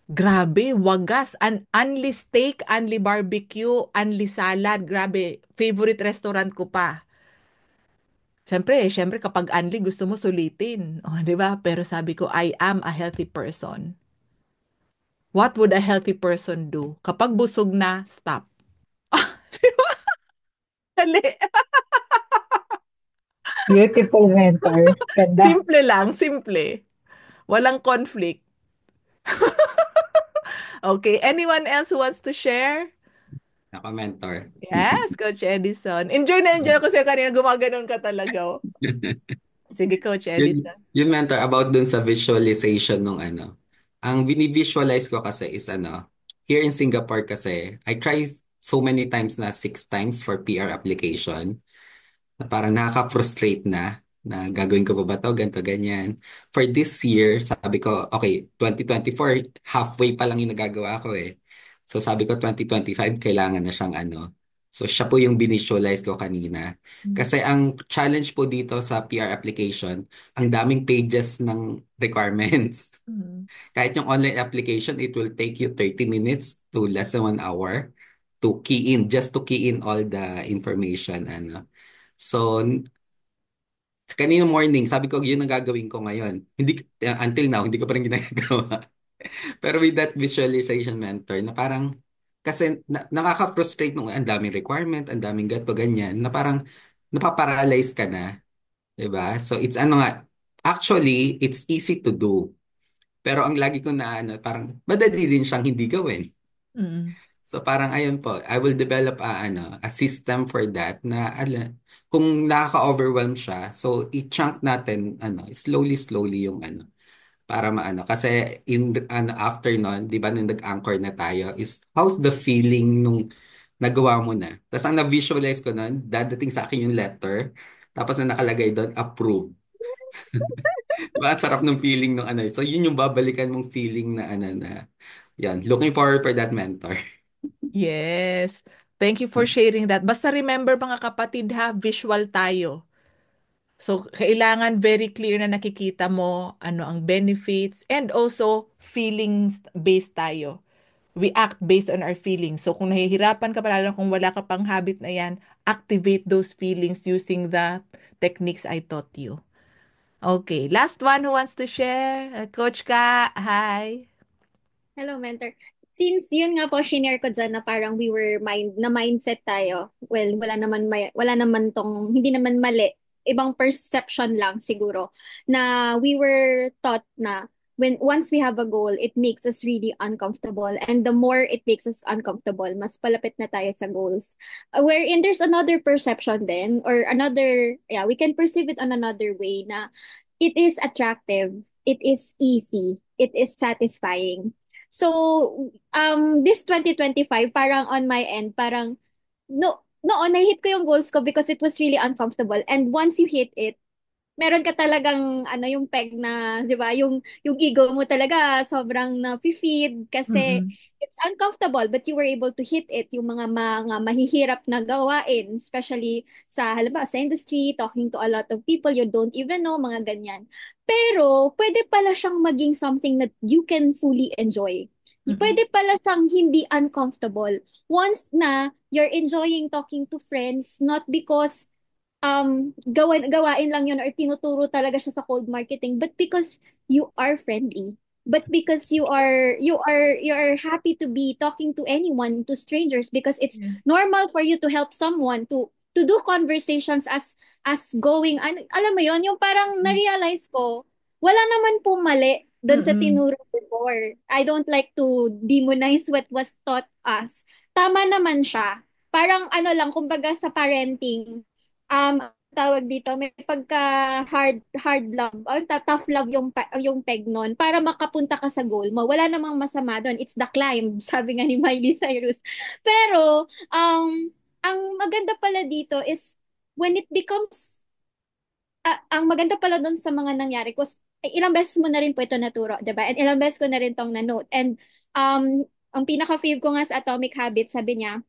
Grabe, wagas. Unli steak, unli barbecue, unli salad. Grabe, favorite restaurant ko pa. Siyempre kapag unli gusto mo sulitin. Oh, di ba? Pero sabi ko, I am a healthy person. What would a healthy person do? Kapag busog na, stop. Di ba? Dali. Beautiful mentor. Ganda. Simple lang, simple. Walang conflict. Okay, anyone else who wants to share? Ako, mentor. Yes, Coach Edison. Enjoy na enjoy ko sa'yo kanina. Gumaganon ka talaga. Oh. Sige, Coach Yun, Edison. yun mentor, about dun sa visualization nung ano. Ang visualize ko kasi is here in Singapore kasi, I try so many times na 6 times for PR application. Na parang nakaka-frustrate na gagawin ko pa ba to, ganito, ganyan. For this year, sabi ko, okay, 2024, halfway pa lang yung nagagawa ko eh. So sabi ko, 2025, kailangan na siyang ano. So siya po yung binisualize ko kanina. Kasi ang challenge po dito sa PR application, ang daming pages ng requirements. Mm. Kahit yung online application, it will take you 30 minutes to less than 1 hour to key in, just to key in all the information, ano. So, kanina morning, sabi ko, yun ang gagawin ko ngayon. Hindi, until now, hindi ko pa rin ginagawa. Pero with that visualization mentor, na parang, kasi nakaka-frustrate nung ang daming requirement, ang daming gato, ganyan, na parang napaparalyze ka na. 'Di ba? So it's ano nga, actually, it's easy to do. Pero ang lagi ko na ano, parang madali din siyang hindi gawin. Mm. So parang ayun po, I will develop a system for that na kung nakaka-overwhelm siya, so i-chunk natin slowly yung para maano kasi after nun, 'di ba nung nag-anchor na tayo is how's the feeling nung nagawa mo na. Tapos ang na-visualize ko nun, dadating sa akin yung letter, tapos na nakalagay doon, approve. Diba? Ang sarap ng feeling ng ano. So, yun yung babalikan mong feeling na yan. Looking forward for that mentor. Yes. Thank you for sharing that. Basta remember mga kapatid ha, visual tayo. So, kailangan very clear na nakikita mo ano ang benefits and also feelings-based tayo. We act based on our feelings. So, kung nahihirapan ka pa, lalo kung wala ka pang habit na yan, activate those feelings using the techniques I taught you. Okay, last one who wants to share? Coach Ka, hi. Hello, mentor. Since yun nga po, shinare ko dyan na parang we were mindset tayo. Well, wala naman tong, hindi naman mali. Ibang perception lang siguro. Na we were taught na once we have a goal, it makes us really uncomfortable. And the more it makes us uncomfortable, mas palapit na tayo sa goals. Wherein there's another perception then, or another, yeah, we can perceive it on another way na it is attractive, it is easy, it is satisfying. So, this 2025, parang on my end, parang, no, noon, na-hit ko yung goals ko because it was really uncomfortable. And once you hit it, meron ka talagang ano yung peg na, 'di ba? Yung ego mo talaga sobrang na-feed kasi Mm-mm. it's uncomfortable but you were able to hit it yung mga mahihirap na gawain, especially sa halimbawa sa industry, talking to a lot of people you don't even know, mga ganyan. Pero pwede pala siyang maging something that you can fully enjoy. Mm-mm. Pwede pala siyang hindi uncomfortable. Once na you're enjoying talking to friends, not because gawain lang yun or tinuturo talaga siya sa cold marketing, but because you are friendly, but because you are happy to be talking to anyone, to strangers, because it's Yeah. normal for you to help someone to do conversations as going, alam mo yon, yung parang na-realize ko wala naman po mali doon sa Mm-mm. tinuro before. I don't like to demonize what was taught us. Tama naman siya. Parang ano lang, kumbaga sa parenting, tawag dito, may pagka hard love, or tough love yung peg nun para makapunta ka sa goal mo. Wala namang masama doon. It's the climb, sabi nga ni Miley Cyrus. Pero ang maganda pala dito is when it becomes ang maganda pala doon sa mga nangyari ko, ilang beses mo na rin po ito naturo, 'di ba? And ilang beses ko na rin tong na-note. And ang pinaka-fave ko nga sa Atomic Habits, sabi niya,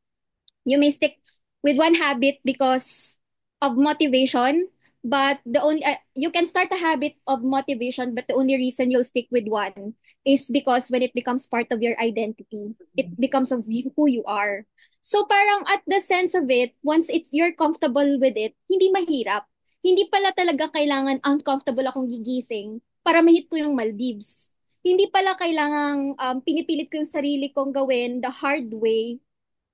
you may stick with one habit because of motivation, but the only you can start a habit of motivation, but the only reason you'll stick with one is because when it becomes part of your identity, it becomes of who you are. So parang at the sense of it, once you're comfortable with it, hindi mahirap. Hindi pala talaga kailangan uncomfortable akong gigising para mahit ko yung Maldives. Hindi pala kailangang pinipilit ko yung sarili kong gawin the hard way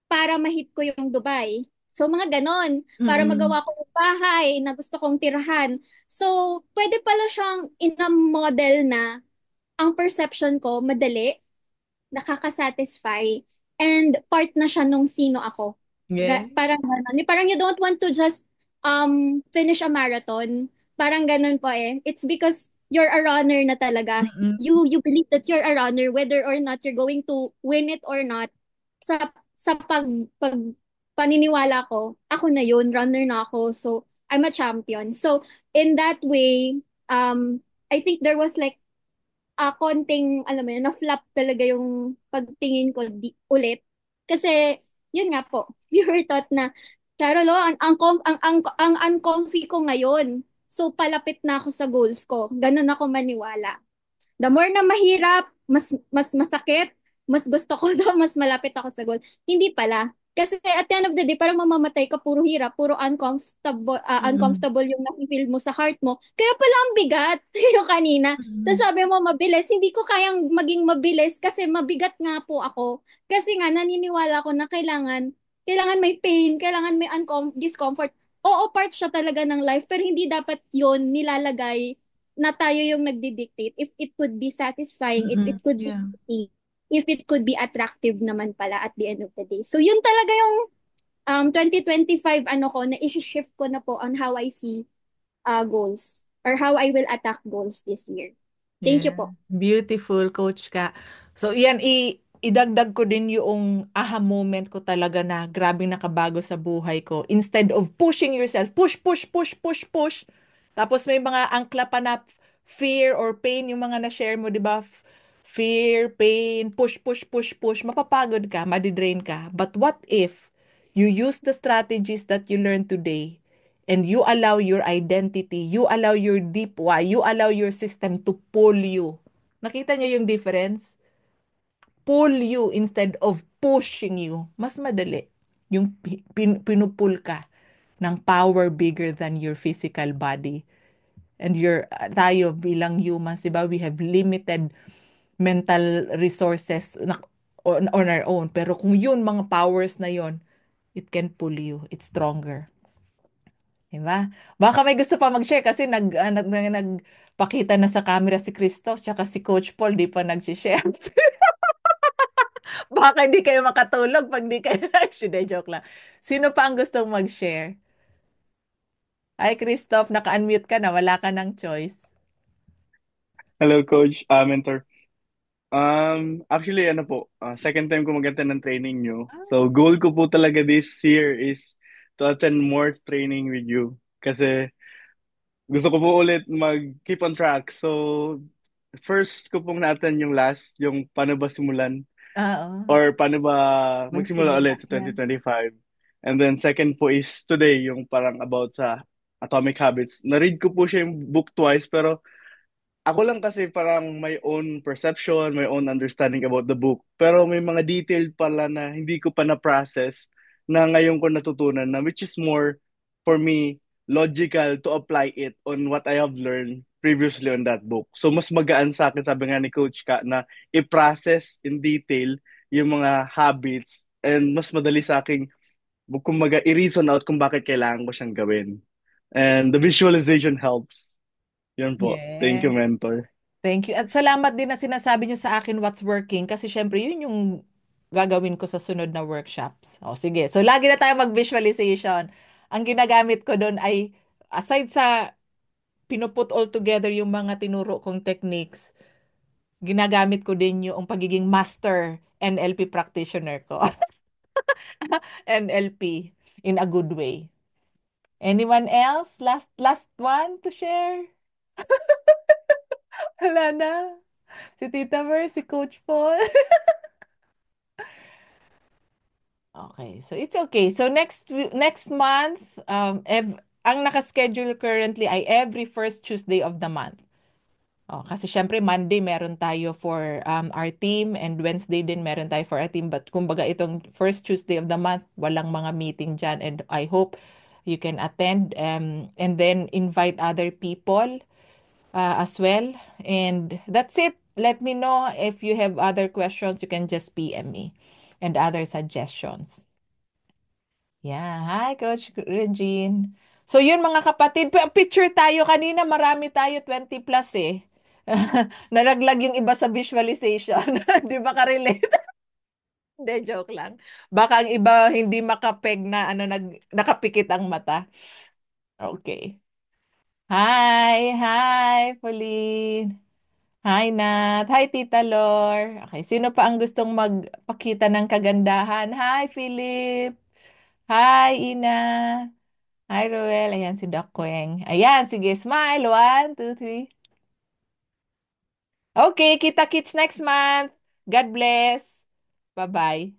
para mahit ko yung Dubai. So, mga ganon. Para Mm-mm. magawa ko yung bahay na gusto kong tirahan. So, pwede pala siyang in a model na ang perception ko madali, nakakasatisfy, and part na siya nung sino ako. Yeah. Parang ganon. Parang you don't want to just finish a marathon. Parang ganon po eh. It's because you're a runner na talaga. Mm-mm. You believe that you're a runner whether or not you're going to win it or not. Sa pag paniniwala ko, ako na yun, runner na ako. So, I'm a champion. So, in that way, I think there was like konting, alam mo yun, na-flop talaga yung pagtingin ko ulit. Kasi, yun nga po, we were taught na, Carol, oh, ang uncomfy ko ngayon. So, palapit na ako sa goals ko. Ganun ako maniwala. The more na mahirap, mas masakit, mas gusto ko daw, mas malapit ako sa goal. Hindi pala. Kasi at the end of the day, parang mamamatay ka, puro hirap, puro Mm-mm. uncomfortable yung nafe-feel mo sa heart mo. Kaya pala ang bigat yung kanina. Tapos Mm-mm. sabi mo mabilis, hindi ko kayang maging mabilis kasi mabigat nga po ako. Kasi nga naniniwala ko na kailangan may pain, kailangan may discomfort. Oo, part siya talaga ng life, pero hindi dapat yon nilalagay na tayo yung nagdi-dictate. If it could be satisfying, if Mm-mm. it could be Yeah. easy, if it could be attractive naman pala at the end of the day. So yun talaga yung 2025 ano ko, na isi-shift ko na po on how I see goals or how I will attack goals this year. Thank you Yeah. po. Beautiful, Coach ka. So, iyan, idagdag ko din yung aha moment ko talaga na grabing nakabago sa buhay ko. Instead of pushing yourself, push, push, push, push, push. Tapos may mga angkla pa na fear or pain, yung mga na-share mo, di ba? Fear, pain, push, push, push, push. Mapapagod ka, madidrain ka. But what if you use the strategies that you learned today and you allow your identity, you allow your deep why, you allow your system to pull you. Nakita niyo yung difference? Pull you instead of pushing you. Mas madali. Yung pinupul ka ng power bigger than your physical body. And tayo bilang humans, di ba, we have limited mental resources on our own. Pero kung yun, mga powers na yun, it can pull you. It's stronger. Diba? Baka may gusto pa mag-share kasi nagpakita na sa camera si Christoph tsaka si Coach Paul di pa nag-share. Baka hindi kayo makatulog pag di kayo actually, joke lang. Sino pa ang gustong mag-share? Ay, Christoph, naka-unmute ka na. Wala ka ng choice. Hello, Coach. Mentor. Actually, ano po, second time ko mag-attend ng training nyo. So, goal ko po talaga this year is to attend more training with you. Kasi gusto ko po ulit mag-keep on track. So, first ko pong na-attend yung last, yung paano ba simulan Oo. or paano ba magsimula Magsimula. ulit sa Yeah. 2025. And then second po is today, yung parang about sa Atomic Habits. Na-read ko po siya yung book twice, pero ako lang kasi parang my own perception, my own understanding about the book. Pero may mga detailed pala na hindi ko pa na-process na ngayon ko natutunan na which is more for me logical to apply it on what I have learned previously on that book. So mas magaan sa akin, sabi nga ni Coach Ka, na i-process in detail yung mga habits and mas madali sa akin kumbaga i-reason out kung bakit kailangan ko siyang gawin. And the visualization helps. Yun po. Thank you, Yes. mentor. Thank you. At salamat din na sinasabi niyo sa akin what's working kasi syempre yun yung gagawin ko sa sunod na workshops. O sige. So lagi na tayo mag-visualization. Ang ginagamit ko doon ay aside sa pinuput all together yung mga tinuro kong techniques, ginagamit ko din yung pagiging master NLP practitioner ko. NLP in a good way. Anyone else? Last one to share? Wala na. Si Tita Mer, si Coach Paul. Okay, so it's okay. So next month, ang nakaschedule currently ay every first Tuesday of the month. Oh, kasi syempre Monday meron tayo for our team and Wednesday din meron tayo for our team. But kumbaga itong first Tuesday of the month, walang mga meeting dyan and I hope you can attend and then invite other people as well. And that's it. Let me know if you have other questions. You can just PM me and other suggestions. Yeah. Hi, Coach Regine. So yun mga kapatid, picture tayo kanina, marami tayo, 20 plus eh. Nalaglag yung iba sa visualization. Di ba ka-relate? Hindi, joke lang. Baka ang iba hindi makapeg na nakapikit ang mata. Okay. Hi, Pauline. Hi, Nat. Hi, Tita Lor. Okay, sino pa ang gustong magpakita ng kagandahan? Hi, Philip. Hi, Ina. Hi, Roel. Ayan, si Doc Queng. Ayan, sige, smile. 1, 2, 3. Okay, kita-kits next month. God bless. Bye-bye.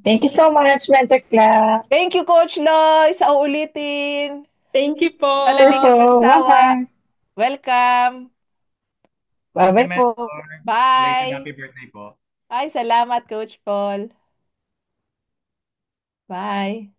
Thank you so much, Mentor Cla. Thank you, Coach Loy, sa uulitin. Thank you po. Sana di Sure ka po. magsawa. Welcome. Welcome. Thank you, Bye-bye po. Mentor. Belated Bye. happy birthday po. Ay, salamat, Coach Paul. Bye.